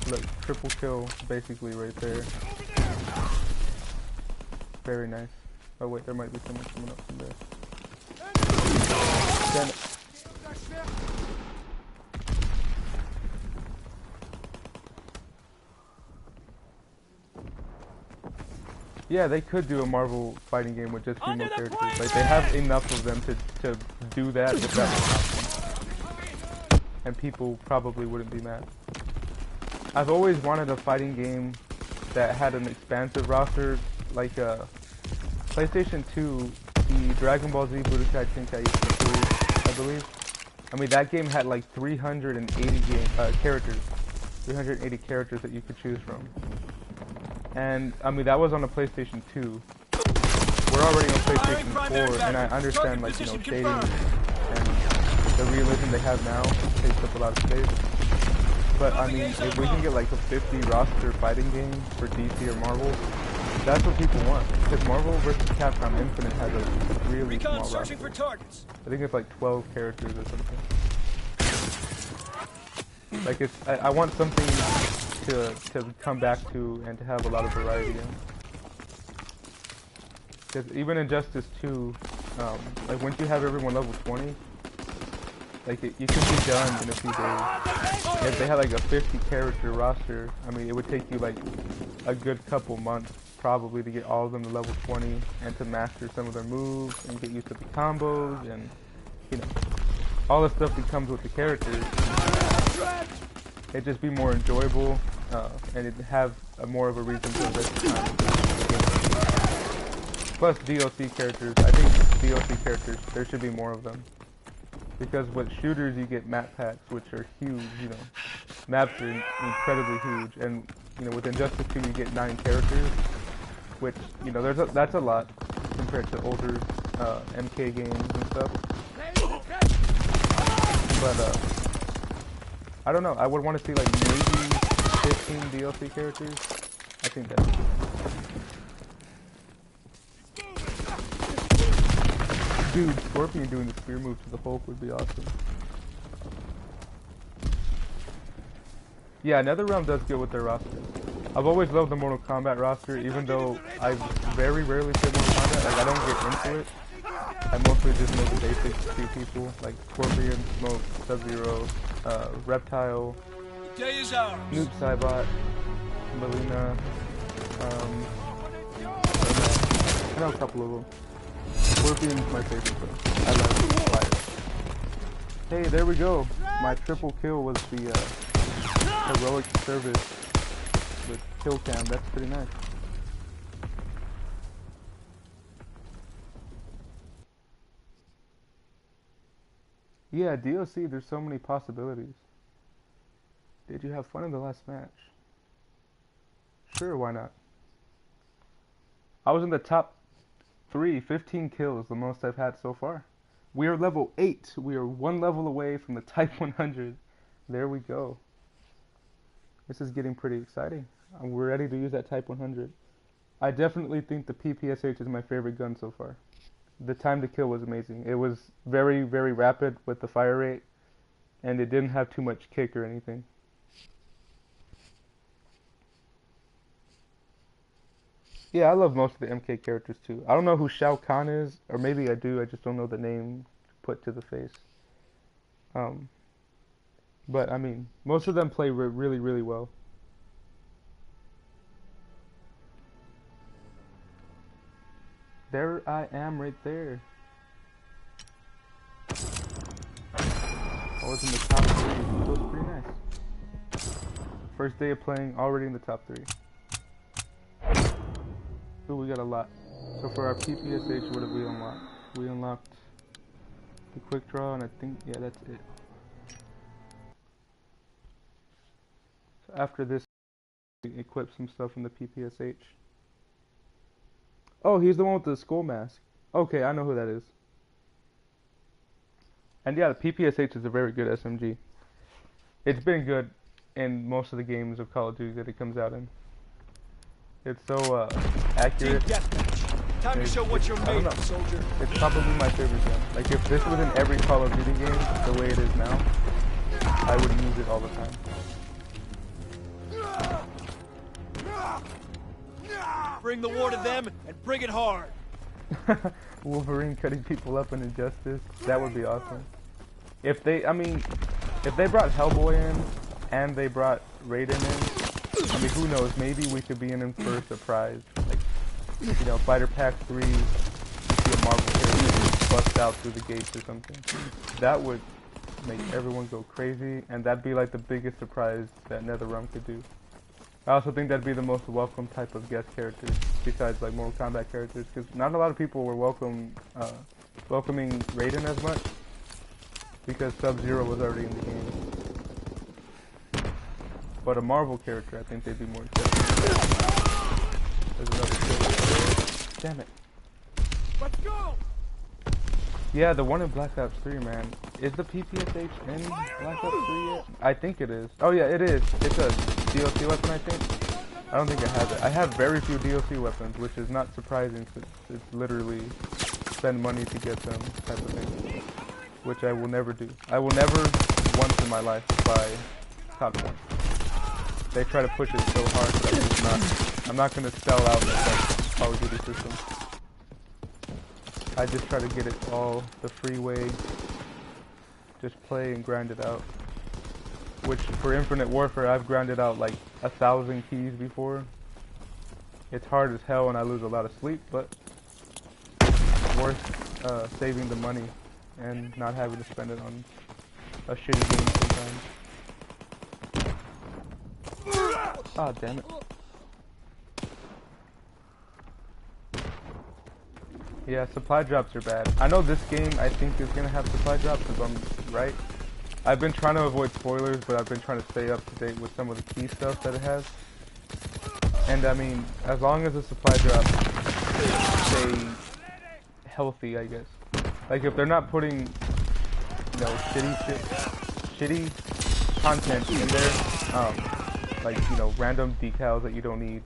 Look, triple kill basically right there. Very nice. Oh wait, there might be someone coming up from there. Damn it. Yeah, they could do a Marvel fighting game with just female characters. Like, they have enough of them to do that if that was an option. And people probably wouldn't be mad. I've always wanted a fighting game that had an expansive roster, like PlayStation 2, the Dragon Ball Z Budokai Tenkaichi 2, I believe. I mean, that game had like 380 characters. 380 characters that you could choose from. And, I mean, that was on a PlayStation 2. We're already on PlayStation 4, and I understand, like, you know, shading and the realism they have now takes up a lot of space. But, I mean, if we can get, like, a 50 roster fighting game for DC or Marvel, that's what people want. Because Marvel vs. Capcom Infinite has a really small roster. I think it's like 12 characters or something. Like, it's, I want something to come back to and to have a lot of variety in. Because even Injustice 2, like once you have everyone level 20, like you can be done in a few days. If they had like a 50 character roster, I mean it would take you like a good couple months probably to get all of them to level 20 and to master some of their moves and get used to the combos and you know all the stuff that comes with the characters. It'd just be more enjoyable and it'd have more of a reason to invest the time. Plus DLC characters, I think DLC characters, there should be more of them. Because with shooters you get map packs which are huge, you know. Maps are incredibly huge, and you know with Injustice 2 you get 9 characters, which you know that's a lot compared to older MK games and stuff. But I don't know, I would want to see like maybe 15 DLC characters. I think that's good. Dude, Scorpion doing the spear move to the Hulk would be awesome. Yeah, NetherRealm does good with their roster. I've always loved the Mortal Kombat roster, even though I very rarely play Mortal Kombat. Like, I don't get into it. I mostly just know the basic few people, like Scorpion, Smoke, Sub-Zero, Reptile, Noob Saibot, Melina, I know a couple of them. Scorpion's my favorite though. I love fire. Hey, there we go. My triple kill was the heroic service with kill cam. That's pretty nice. Yeah, DLC, there's so many possibilities. Did you have fun in the last match? Sure, why not? I was in the top 3, 15 kills, the most I've had so far. We are level 8. We are 1 level away from the Type 100. There we go. This is getting pretty exciting. We're ready to use that Type 100. I definitely think the PPSH is my favorite gun so far. The time to kill was amazing. It was very, very rapid with the fire rate, and it didn't have too much kick or anything. Yeah, I love most of the MK characters too. I don't know who Shao Kahn is, or maybe I do, I just don't know the name put to the face. But I mean, most of them play really, really well. There I am right there. I was in the top 3. That was pretty nice. First day of playing, already in the top 3. Ooh, we got a lot. So for our PPSH, what did we unlock? We unlocked the quick draw, and I think, yeah, that's it. So after this, we equip some stuff in the PPSH. Oh, he's the one with the skull mask. Okay, I know who that is. And yeah, the PPSH is a very good SMG. It's been good in most of the games of Call of Duty that it comes out in. It's so accurate. Time to show what you're made of, soldier. It's probably my favorite gun. Like if this was in every Call of Duty game the way it is now, I would use it all the time. Bring the war to them and bring it hard. Wolverine cutting people up in Injustice. That would be awesome. If they, I mean, if they brought Hellboy in and they brought Raiden in, I mean, who knows? Maybe we could be in him for a surprise. Like, you know, Fighter Pack 3, you see a Marvel character bust out through the gates or something. That would make everyone go crazy, and that'd be like the biggest surprise that NetherRealm could do. I also think that'd be the most welcome type of guest characters, besides like Mortal Kombat characters, because not a lot of people were welcoming Raiden as much, because Sub-Zero was already in the game. But a Marvel character, I think they'd be more accepted. There's another kill. Damn it. Let's go! Yeah, the one in Black Ops 3, man. Is the PPSH in Black Ops 3 yet? I think it is. Oh yeah, it is. It's a DLC weapon, I think. I don't think I have it. I have very few DLC weapons, which is not surprising since it's literally spend money to get them type of thing. Which I will never do. I will never, once in my life, buy top points. They try to push it so hard that I'm not going to sell out the Call of Duty system. I just try to get it all the free way. Just play and grind it out. Which, for Infinite Warfare, I've grinded out like 1,000 keys before. It's hard as hell and I lose a lot of sleep, but worth saving the money and not having to spend it on a shitty game sometimes. Ah, damn it. Yeah, supply drops are bad. I know this game, I think, is gonna have supply drops, if I'm right. I've been trying to avoid spoilers, but I've been trying to stay up to date with some of the key stuff that it has. And I mean, as long as the supply drops stay healthy, I guess. Like if they're not putting, you know, shitty content in there, like, you know, random decals that you don't need,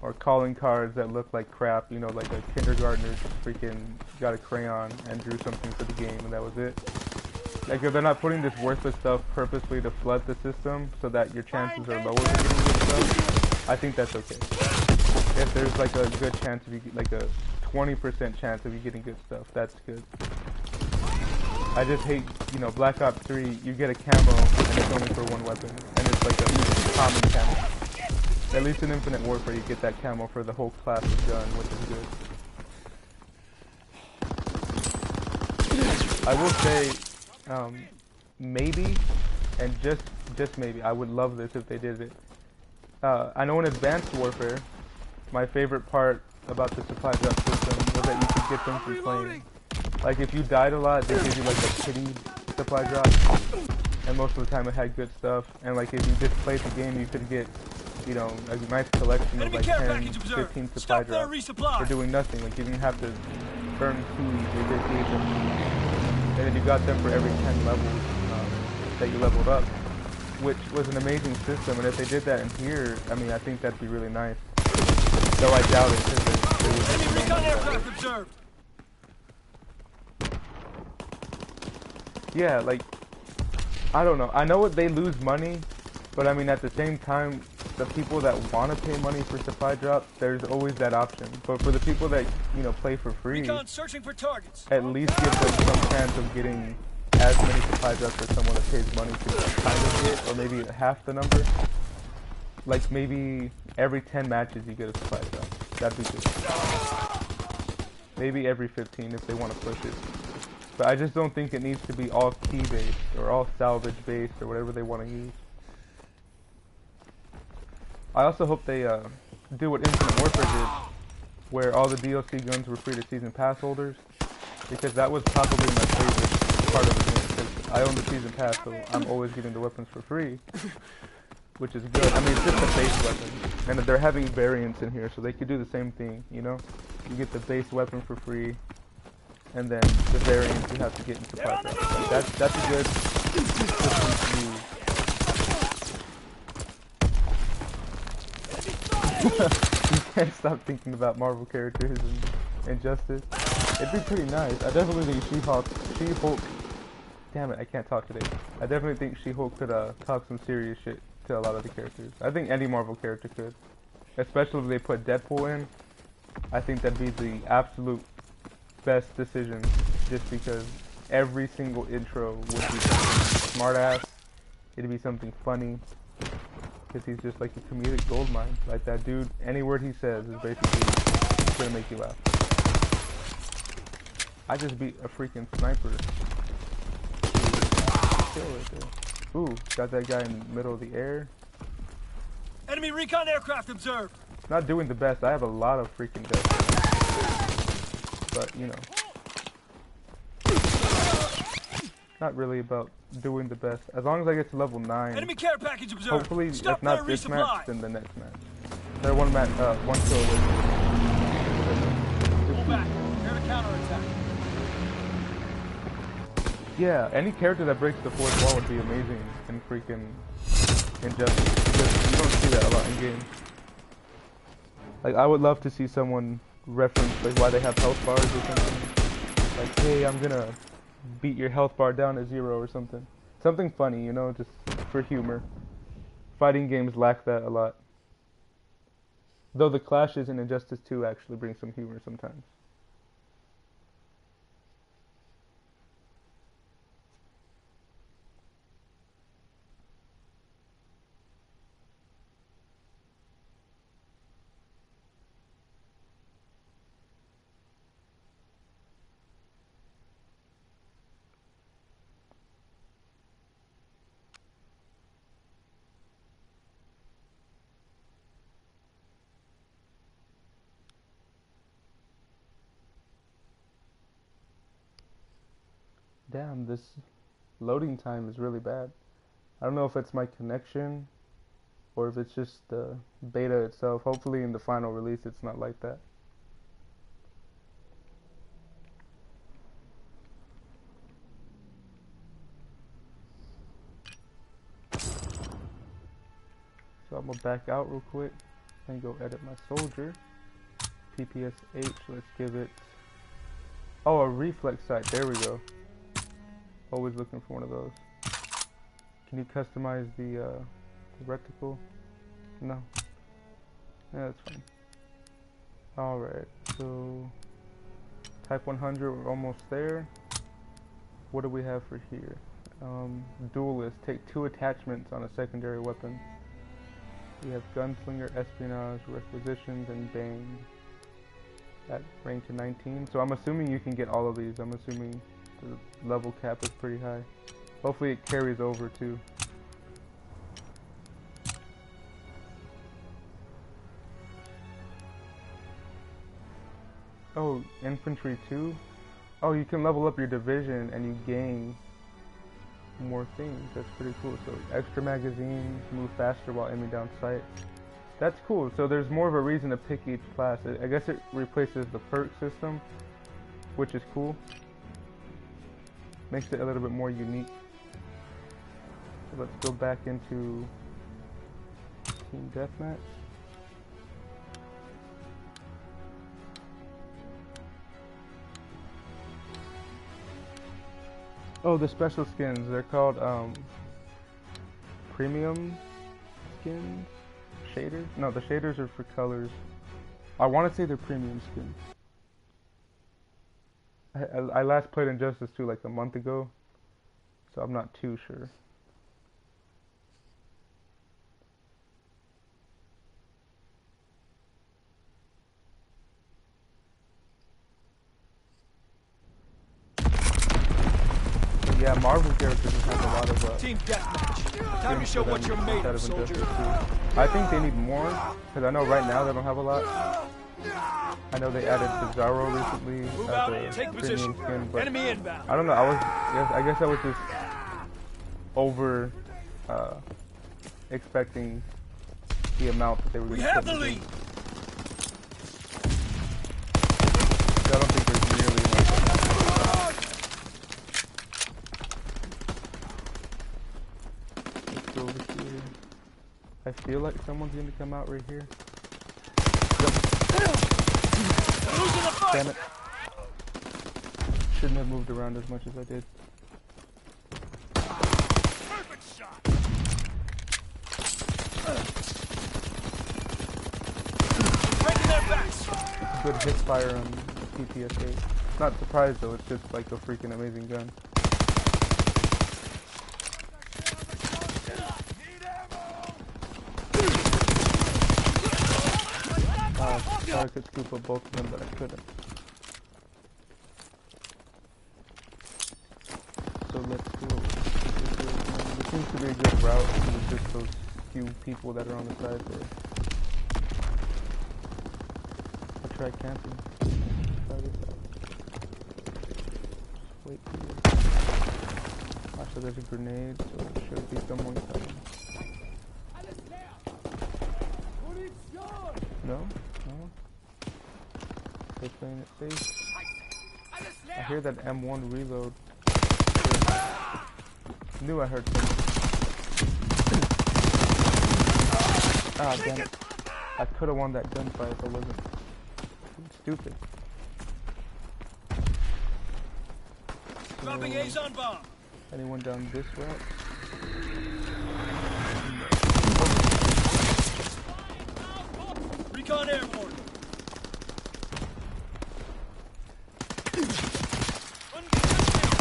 or calling cards that look like crap, you know, like a kindergartner just freaking got a crayon and drew something for the game and that was it. Like if they're not putting this worthless stuff purposely to flood the system so that your chances are lower of getting good stuff, I think that's okay. If there's like a good chance of you, like a 20% chance of you getting good stuff, that's good. I just hate, you know, Black Ops 3, you get a camo and it's only for one weapon, and it's like a common camo. At least in Infinite Warfare you get that camo for the whole class of gun, which is good. I will say, maybe, and just maybe, I would love this if they did it. I know in Advanced Warfare, my favorite part about the supply drop system was that you could get them from playing. Like if you died a lot, they give you like a pity supply drop, and most of the time it had good stuff. And like if you just played the game, you could get, you know, a nice collection of like 10, 15 supply drops for doing nothing. Like you didn't have to burn keys or get keys, and then you got them for every 10 levels that you leveled up, which was an amazing system. And if they did that in here, I mean, I think that'd be really nice. Though I doubt it, because Enemy recon aircraft observed. Yeah, like, I don't know. I know they lose money, but I mean, at the same time, the people that want to pay money for supply drops, there's always that option. But for the people that, you know, play for free, Searching for targets. at least give them some chance of getting as many supply drops as someone that pays money to kind of get, or maybe half the number. Like maybe every 10 matches you get a supply drop. That'd be good. Maybe every 15 if they want to push it. But I just don't think it needs to be all key based or all salvage based or whatever they want to use. I also hope they do what Infinite Warfare did, where all the DLC guns were free to season pass holders, because that was probably my favorite part of the game. Because I own the season pass, so I'm always getting the weapons for free, which is good. I mean, it's just a base weapon, and they're having variants in here, so they could do the same thing. You know, you get the base weapon for free, and then the variants you have to get in supply drops. Like that's a good system to use. You can't stop thinking about Marvel characters and Injustice. It'd be pretty nice. I definitely think She-Hulk, damn it, I can't talk today. I definitely think She-Hulk could talk some serious shit to a lot of the characters. I think any Marvel character could. Especially if they put Deadpool in. I think that'd be the absolute best decision, just because every single intro would be something smart ass. It'd be something funny. Because he's just like a comedic goldmine. Like that dude, any word he says is basically gonna make you laugh. I just beat a freaking sniper. Kill right there. Ooh, got that guy in the middle of the air. Enemy recon aircraft observed. Not doing the best. I have a lot of freaking deaths. But, you know. Not really about doing the best. As long as I get to level 9. Enemy care package observed. Hopefully, Stop if not this resupply. match, then the next match. They're one kill away. Pull back. Prepare to counterattack. Yeah, any character that breaks the fourth wall would be amazing in freaking Injustice, because you don't see that a lot in games. Like, I would love to see someone reference like why they have health bars or something. Like, hey, I'm gonna beat your health bar down to 0 or something. Something funny, you know, just for humor. Fighting games lack that a lot. Though the clashes in Injustice 2 actually bring some humor sometimes. Damn, this loading time is really bad. I don't know if it's my connection or if it's just the beta itself. Hopefully in the final release it's not like that. So I'm gonna back out real quick and go edit my soldier. PPSH, let's give it, oh, a reflex sight, there we go. Always looking for one of those. Can you customize the reticle? No. Yeah, that's fine. Alright, so Type 100, we're almost there. What do we have for here? Duelist, take 2 attachments on a secondary weapon. We have Gunslinger, Espionage, Requisitions, and Bang at rank to 19. So I'm assuming you can get all of these. I'm assuming the level cap is pretty high. Hopefully it carries over too. Oh, Infantry 2? Oh, you can level up your division and you gain more things. That's pretty cool. So extra magazines, move faster while aiming down sight. That's cool. So there's more of a reason to pick each class. I guess it replaces the perk system, which is cool. Makes it a little bit more unique. So let's go back into Team Deathmatch. Oh, the special skins, they're called premium skins? Shaders? No, the shaders are for colors. I want to say they're premium skins. I last played Injustice 2 like a month ago, so I'm not too sure. Yeah, Marvel characters just have a lot of Team Deathmatch. Time to show what you're made of, soldier. I think they need more, because I know right now they don't have a lot. I know they added Bizarro recently as a premium skin, but Enemy inbound. I don't know. I guess I was just over expecting the amount that they were going to put. We have the lead. I don't think there's nearly enough. Let's go over here. I feel like someone's going to come out right here. Damn it. Shouldn't have moved around as much as I did. Perfect shot. Breaking their backs. Good hit fire on PPSH. Not surprised though, it's just like a freaking amazing gun. I could scoop up both of them, but I couldn't. So let's go. It seems to be a good route because it's just those few people that are on the side there. I'll try camping. Try this out. Just wait here. Actually, there's a grenade, so there should be someone coming. No? No? They're playing it safe. I hear that M1 reload. Knew I heard something. Ah, damn it. I could have won that gunfight if I wasn't stupid. Dropping A's on bomb. Anyone down this route? Recon airborne.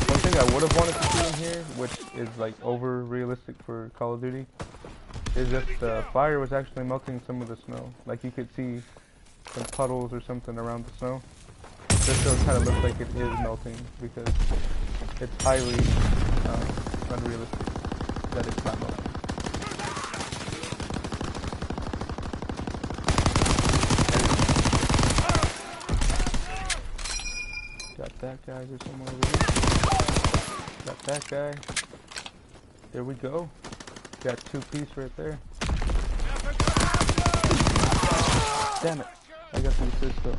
One thing I would have wanted to see in here, which is like over realistic for Call of Duty, is if the fire was actually melting some of the snow. Like you could see some puddles or something around the snow. Just so it kind of looks like it is melting, because it's highly unrealistic that it's not melting. Got that guy. There's someone over here. Got that guy. There we go. Got 2-piece right there. Damn it. I got some assists though.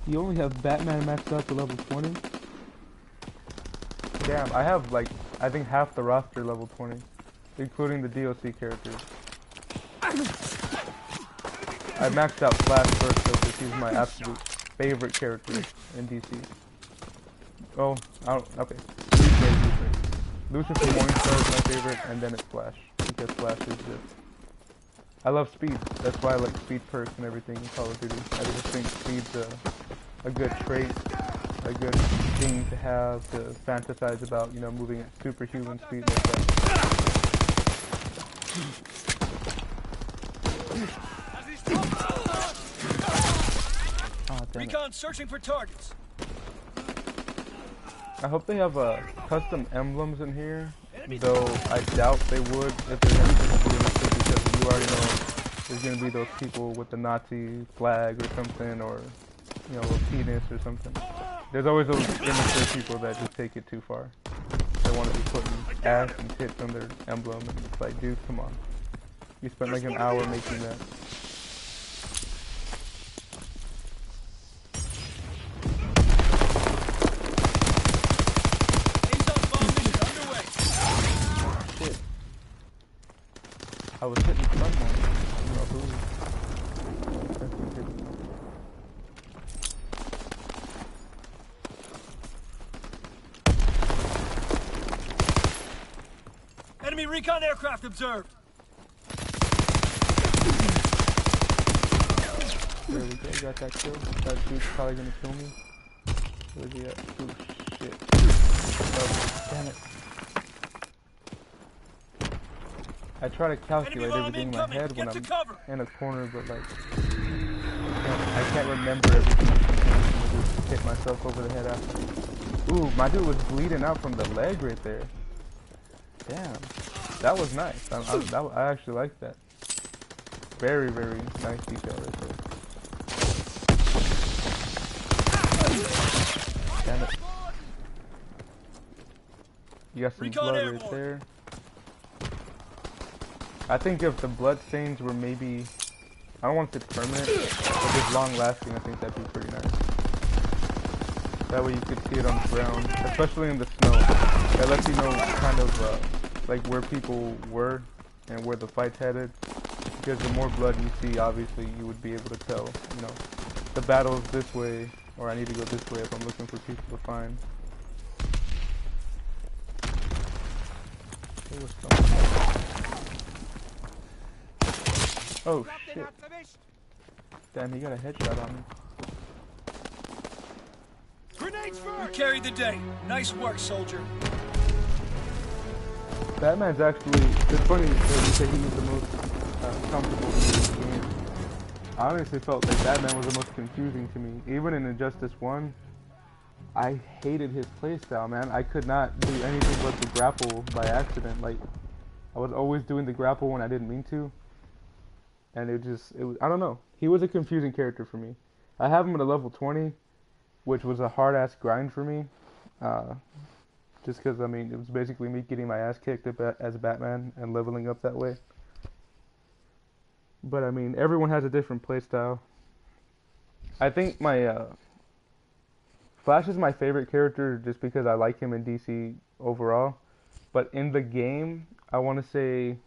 You only have Batman maxed out to level 20? Damn, I have like, I think half the roster level 20. Including the DLC characters. I maxed out Flash first though, because he's my absolute favorite character in DC. Oh, I don't, okay. Lucifer Morningstar is my favorite, and then it's Flash. Because Flash is just... I love speed. That's why I like speed perks and everything in Call of Duty. I just think speed's a good trait, a good thing to have to fantasize about, you know, moving at superhuman speed like that. Oh, Recon searching for targets. I hope they have custom emblems in here, though I doubt they would if there's anything realistic, because you already know there's gonna be those people with the Nazi flag or something, or you know, a penis or something. There's always those immature people that just take it too far. They want to be putting ass and tits on their emblem, and it's like, dude, come on. You spent like an hour making that. Shit. I was hitting someone. I don't know who. Enemy recon aircraft observed. There we go, got that kill. That dude's probably gonna kill me. Where's he at? Oh shit. Oh, damn it. I try to calculate everything in my head when I'm in a corner, but like, I can't remember everything. I just hit myself over the head after. Ooh, my dude was bleeding out from the leg right there. Damn, that was nice. I actually like that. Very, very nice detail right there. Damn it. You got some blood right there. I think if the blood stains were maybe, I don't want to say permanent, but just long lasting, I think that'd be pretty nice. That way you could see it on the ground, especially in the snow. That lets you know kind of like where people were and where the fight's headed. Because the more blood you see, obviously you would be able to tell, you know, the battle's this way, or I need to go this way if I'm looking for people to find. There was something. Oh shit. Damn, he got a headshot on me. You carried the day. Nice work, soldier. Batman's actually, it's funny that you say he was the most comfortable in this game. I honestly felt like Batman was the most confusing to me. Even in Injustice 1, I hated his playstyle, man. I could not do anything but the grapple by accident. Like, I was always doing the grapple when I didn't mean to. And it was, I don't know. He was a confusing character for me. I have him at a level 20, which was a hard-ass grind for me. Just because, I mean, it was basically me getting my ass kicked as Batman and leveling up that way. But, I mean, everyone has a different playstyle. I think my, Flash is my favorite character just because I like him in DC overall. But in the game, I want to say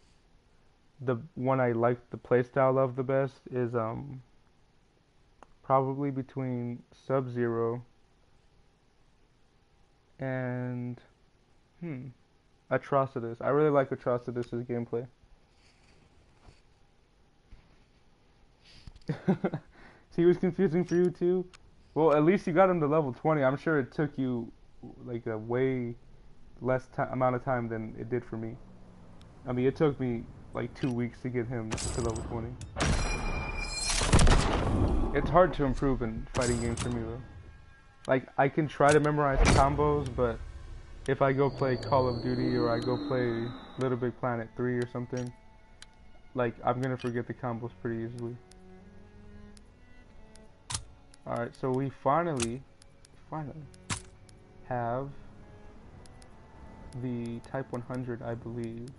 the one I like the playstyle of the best is, probably between Sub-Zero and Atrocitus. I really like Atrocitus' gameplay. He was confusing for you too? Well, at least you got him to level 20. I'm sure it took you like a way less amount of time than it did for me. I mean, it took me like 2 weeks to get him to level 20. It's hard to improve in fighting games for me though. Like, I can try to memorize combos, but if I go play Call of Duty or I go play Little Big Planet 3 or something, like, I'm gonna forget the combos pretty easily. Alright, so we finally have the Type 100, I believe.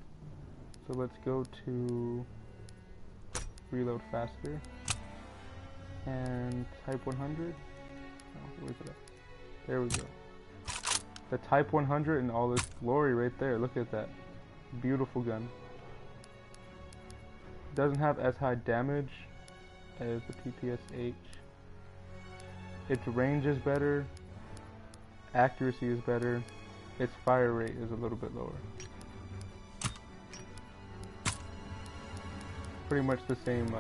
So let's go to reload faster. And Type 100. Oh, where's it at? There we go. The Type 100 in all its glory right there. Look at that. Beautiful gun. Doesn't have as high damage as the PPSH. Its range is better. Accuracy is better. Its fire rate is a little bit lower. Pretty much the same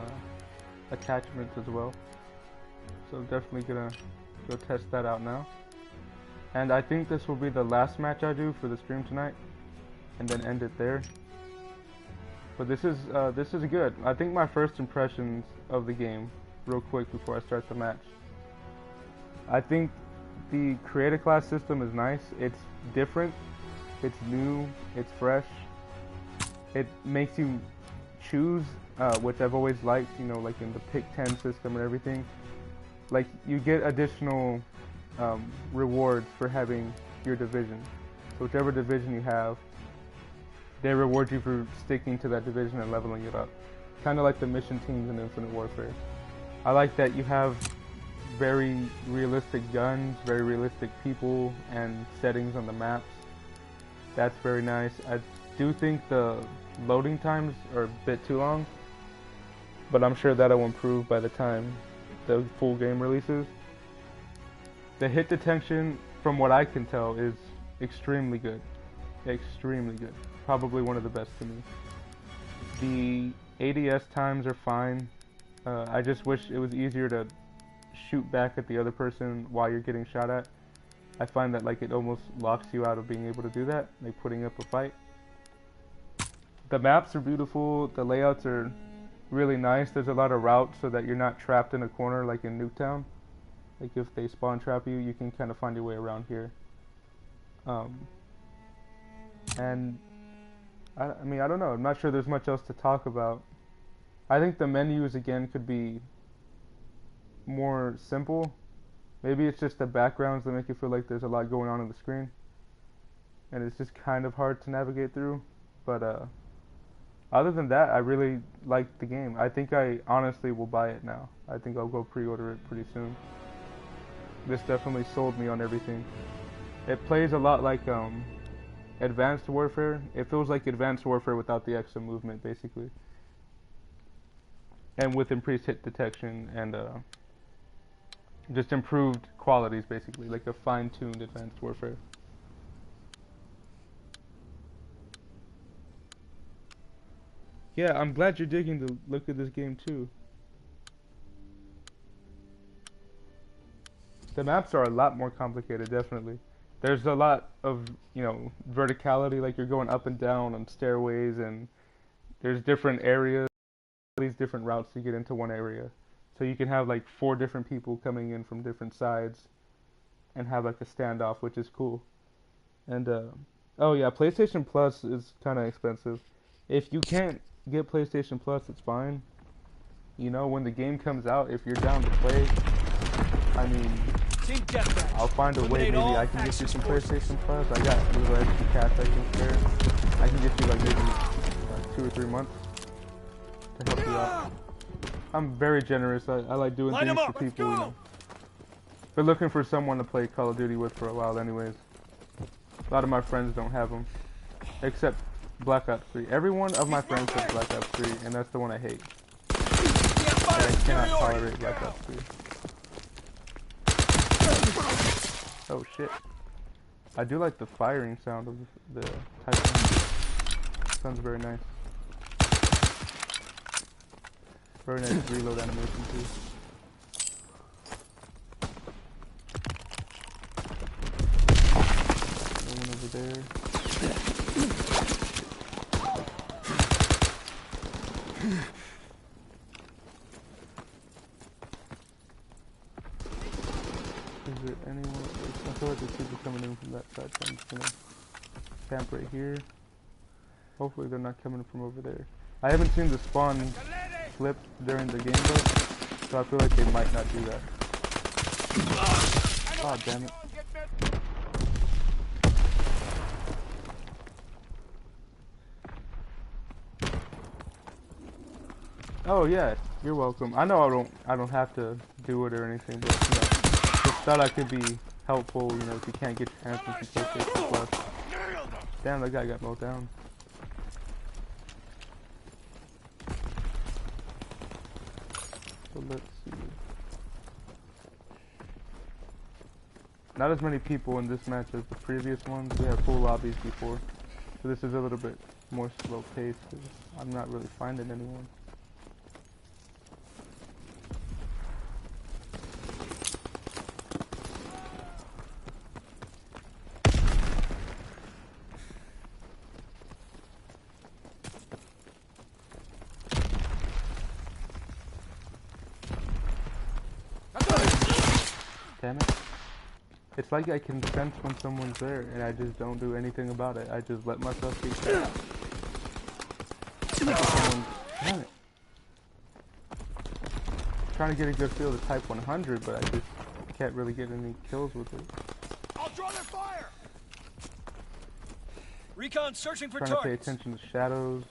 attachments as well. So definitely gonna go test that out now. And I think this will be the last match I do for the stream tonight, and then end it there. But this is good. I think my first impressions of the game, real quick before I start the match. I think the creator class system is nice. It's different. It's new. It's fresh. It makes you choose, which I've always liked. You know, like in the pick 10 system and everything. Like you get additional rewards for having your division. So whichever division you have, they reward you for sticking to that division and leveling it up. Kind of like the mission teams in Infinite Warfare. I like that you have very realistic guns, very realistic people and settings on the maps. That's very nice. I do think the loading times are a bit too long, but I'm sure that'll improve by the time the full game releases. The hit detection, from what I can tell, is extremely good. Extremely good. Probably one of the best to me. The ADS times are fine. I just wish it was easier to shoot back at the other person while you're getting shot at. I find that like it almost locks you out of being able to do that, like putting up a fight. The maps are beautiful. The layouts are really nice. There's a lot of routes so that you're not trapped in a corner like in Nuketown. Like if they spawn trap you, you can kind of find your way around here. And I mean, I don't know. I'm not sure there's much else to talk about. I think the menus again could be more simple. Maybe it's just the backgrounds that make you feel like there's a lot going on the screen, and it's just kind of hard to navigate through. But other than that, I really like the game. I think I honestly will buy it now. I think I'll go pre-order it pretty soon. This definitely sold me on everything. It plays a lot like Advanced Warfare. It feels like Advanced Warfare without the extra movement, basically. And with increased hit detection and just improved qualities, basically. Like a fine-tuned Advanced Warfare. Yeah, I'm glad you're digging the look at this game, too. The maps are a lot more complicated, definitely. There's a lot of, you know, verticality, like you're going up and down on stairways, and there's different areas, these different routes to get into one area. So you can have like 4 different people coming in from different sides and have like a standoff, which is cool. And, oh yeah, PlayStation Plus is kind of expensive. If you can't get PlayStation Plus, it's fine. You know, when the game comes out, if you're down to play, I mean, I'll find a way. Maybe I can get you some PlayStation Plus. I got a little extra cash I can spare. I can get you like maybe 2 or 3 months to help you out. I'm very generous. I like doing things for people, you know. Been looking for someone to play Call of Duty with for a while anyways. A lot of my friends don't have them. Except Black Ops 3. Every one of my friends has Black Ops 3, and that's the one I hate. I cannot tolerate Black Ops 3. Oh shit. I do like the firing sound of the Type. Sounds very nice. Very nice reload animation too. No one over there. Is there anyone? I feel like there's people coming in from that side, so I'm just gonna camp right here. Hopefully they're not coming from over there. I haven't seen the spawn flip during the game though, so I feel like they might not do that. Oh, damn it. Oh yeah, you're welcome. I know I don't have to do it or anything, but you know, just thought I could be helpful, you know, if you can't get your hands on some PlayStation Plus. Damn, that guy got mowed down. So let's see. Not as many people in this match as the previous ones. We had full lobbies before. So this is a little bit more slow paced because I'm not really finding anyone. Damn it. It's like I can sense when someone's there and I just don't do anything about it. I just let myself be shot. Damn it. I'm trying to get a good feel of the Type 100, but I just can't really get any kills with it. I'll draw their fire. Recon searching for Trying to pay targets. attention to shadows.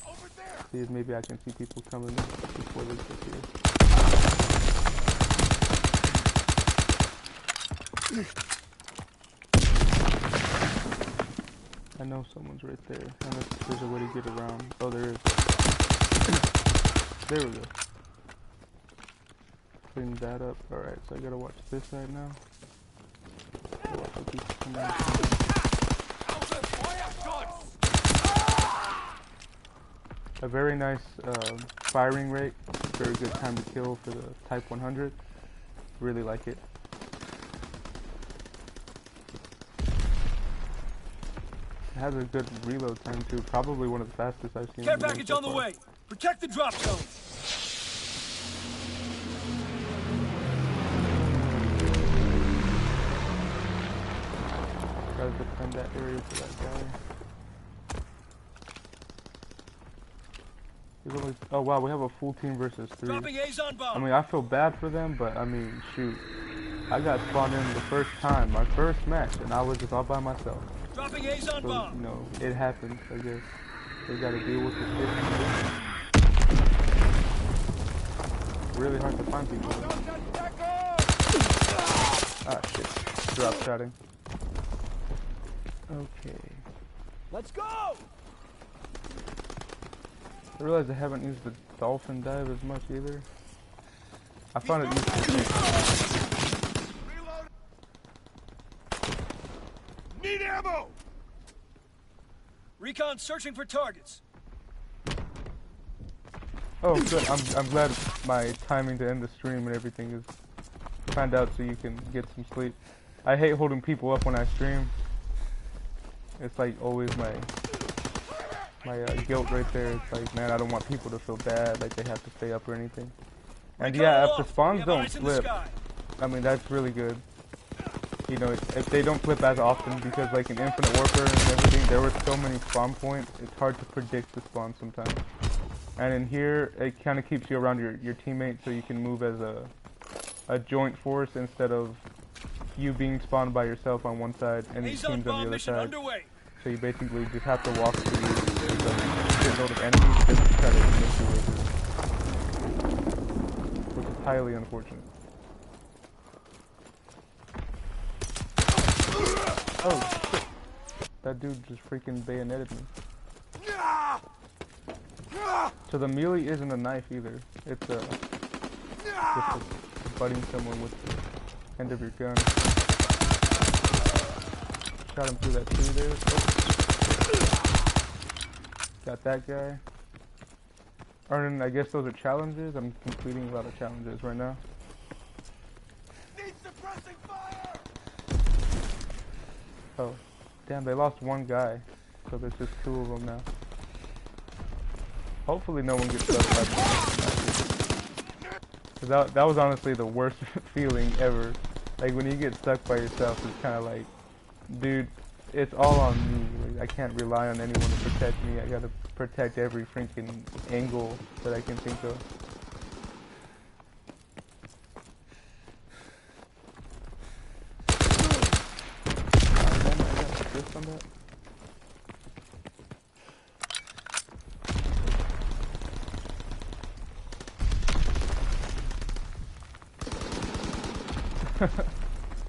Over there. See if maybe I can see people coming in before they get here. I know someone's right there, unless there's a way to get around. Oh, there is. There we go. Clean that up. Alright, so I gotta watch this right now. Gotta watch the people come in. A very nice firing rate. Very good time to kill for the Type 100. Really like it. It has a good reload time too. Probably one of the fastest I've seen. Care package on the way. Protect the drop zone. Gotta defend that area for that guy. There's only, oh wow, we have a full team versus 3. Dropping A's on bomb. I mean, I feel bad for them, but I mean, shoot. I got spawned in the first time, my first match, and I was just all by myself. Dropping A's on So, bomb. you know, it happens, I guess. They gotta deal with the shit. Really hard to find people. Ah, shit. Drop shotting. Okay. Let's go. I realize I haven't used the dolphin dive as much either. I found it useful. Need ammo. Recon searching for targets. Oh, good. I'm glad my timing to end the stream and everything is planned out so you can get some sleep. I hate holding people up when I stream. It's like always my guilt right there. It's like, man, I don't want people to feel bad, like they have to stay up or anything. And yeah, if the spawns don't flip, I mean, that's really good. You know, if they don't flip as often, because like in Infinite Warfare and everything, there were so many spawn points, it's hard to predict the spawn sometimes. And in here, it kind of keeps you around your teammates so you can move as a joint force instead of you being spawned by yourself on one side and the teams on the other side. So you basically just have to walk through a shitload of enemies just to try to make your way through. Which is highly unfortunate. Oh shit. That dude just freaking bayoneted me. So the melee isn't a knife either. It's just butting someone with the end of your gun. Shot him through that tree there. Oh. Got that guy. Earning, I guess those are challenges. I'm completing a lot of challenges right now. Need suppressing fire. Oh, damn, they lost one guy. So there's just 2 of them now. Hopefully no one gets stuck by me. Cause that was honestly the worst feeling ever. Like when you get stuck by yourself, it's kind of like, dude, it's all on me. Like, I can't rely on anyone to protect me. I gotta protect every freaking angle that I can think of.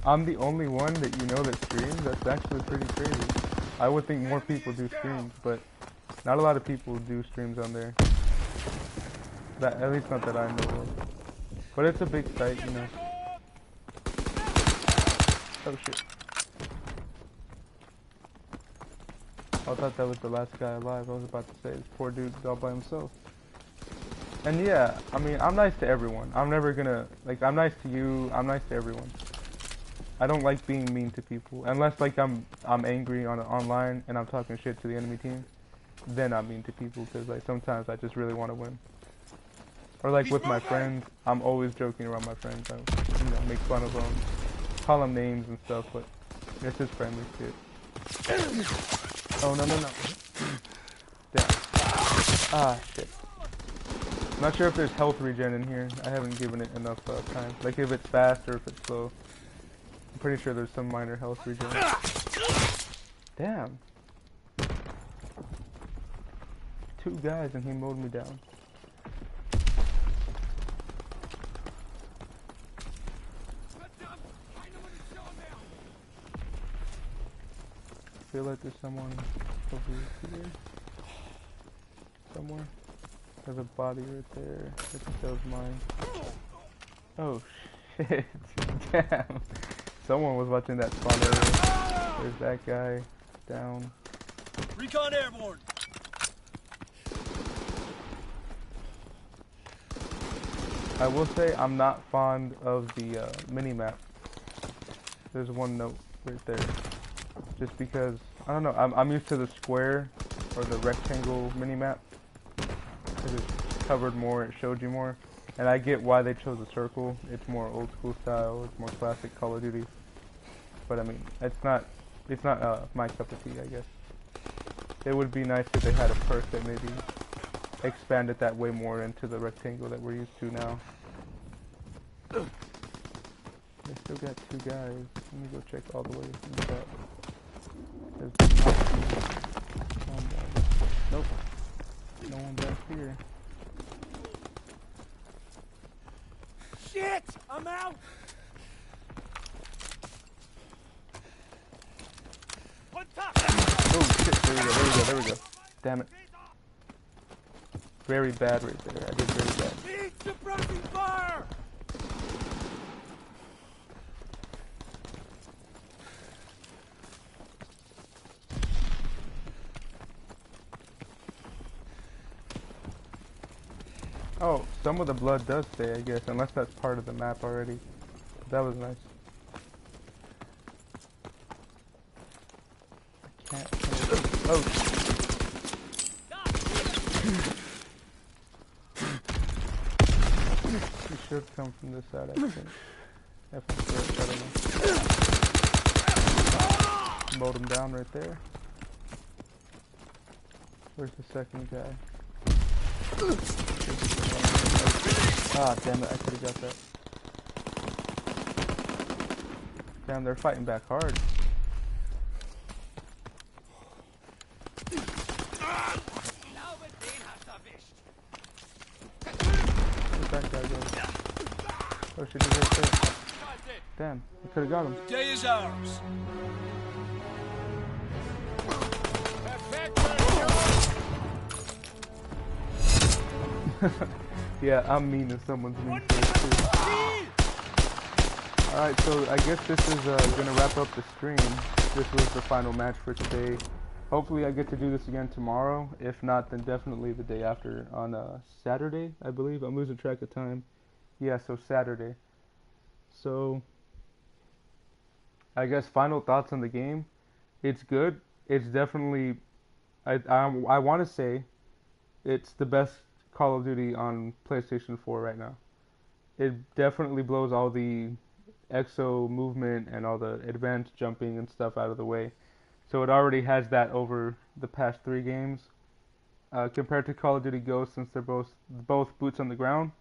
I'm the only one that you know that streams? That's actually pretty crazy. I would think more people do streams, but not a lot of people do streams on there. That, at least not that I know of. But it's a big site, you know. Oh shit. I thought that was the last guy alive. I was about to say, this poor dude's all by himself. And yeah, I mean, I'm nice to everyone. I'm never gonna, like, I'm nice to you, I'm nice to everyone. I don't like being mean to people. Unless, like, I'm angry online and I'm talking shit to the enemy team. Then I'm mean to people, because, like, sometimes I just really want to win. Or, like, with my friends, I'm always joking around my friends. I, you know, make fun of them, call them names and stuff, but it's just friendly shit. Oh, no, no, no. Damn. Ah, shit. I'm not sure if there's health regen in here. I haven't given it enough time. Like, if it's fast or if it's slow. I'm pretty sure there's some minor health regen. Damn. 2 guys and he mowed me down. I feel like there's someone over here. Somewhere. There's a body right there. I think that was mine. Oh shit. Damn. Someone was watching that spawn area. There's that guy. Down. Recon airborne. I will say I'm not fond of the mini-map. There's one note right there. Just because, I don't know, I'm used to the square or the rectangle mini-map. It covered more, it showed you more. And I get why they chose a circle. It's more old school style, it's more classic Call of Duty. But I mean, it's not my cup of tea, I guess. It would be nice if they had a perk that maybe expanded that way more into the rectangle that we're used to now. They still got 2 guys. Let me go check all the way from the top. There's nope. No one back here. Shit! I'm out! One top! Oh shit, there we go. Damn it. Very bad right there. I did very bad. Need suppressing fire! Oh, some of the blood does stay, I guess, unless that's part of the map already. That was nice. I can't. Oh. He should come from this side, I think. If I'm correct, I don't know. Mowed him down right there. Where's the second guy? Ah, damn it, I could've got that. Damn, they're fighting back hard. Where'd that guy go? Oh shit, he's right there. Damn, I could've got him. Day is ours. Yeah, I'm mean if someone's mean to us too. Alright, so I guess this is gonna wrap up the stream. This was the final match for today. Hopefully I get to do this again tomorrow. If not, then definitely the day after on Saturday, I believe. I'm losing track of time. Yeah, so Saturday. So, I guess final thoughts on the game. It's good. It's definitely, I want to say, it's the best Call of Duty on PlayStation 4 right now. It definitely blows all the exo movement and all the advanced jumping and stuff out of the way. So it already has that over the past 3 games. Compared to Call of Duty Ghosts, since they're both boots on the ground,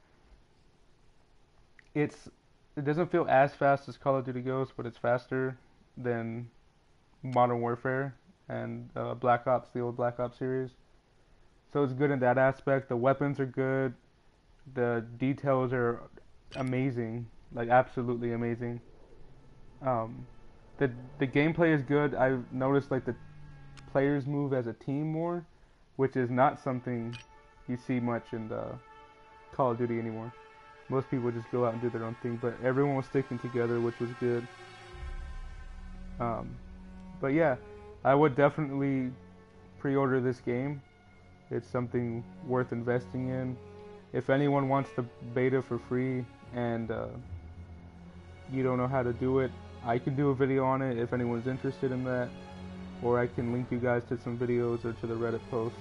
it doesn't feel as fast as Call of Duty Ghosts, but it's faster than Modern Warfare and Black Ops, the old Black Ops series. So it's good in that aspect. The weapons are good. The details are amazing, like absolutely amazing. The gameplay is good. I've noticed like the players move as a team more, which is not something you see much in the Call of Duty anymore. Most people just go out and do their own thing, but everyone was sticking together, which was good. But yeah, I would definitely pre-order this game. It's something worth investing in. If anyone wants the beta for free and you don't know how to do it, I can do a video on it if anyone's interested in that, or I can link you guys to some videos or to the Reddit post.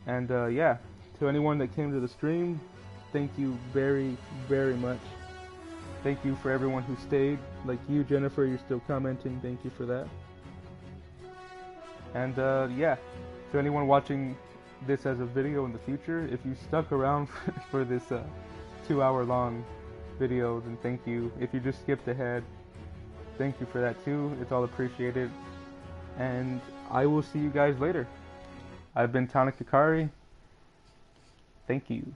And yeah, to anyone that came to the stream, thank you very, very much. Thank you for everyone who stayed. Like you, Jennifer, you're still commenting. Thank you for that. And yeah, to anyone watching this as a video in the future, if you stuck around for this 2-hour long video, then thank you. If you just skipped ahead, thank you for that too. It's all appreciated. And I will see you guys later. I've been Tonic Hikari. Thank you.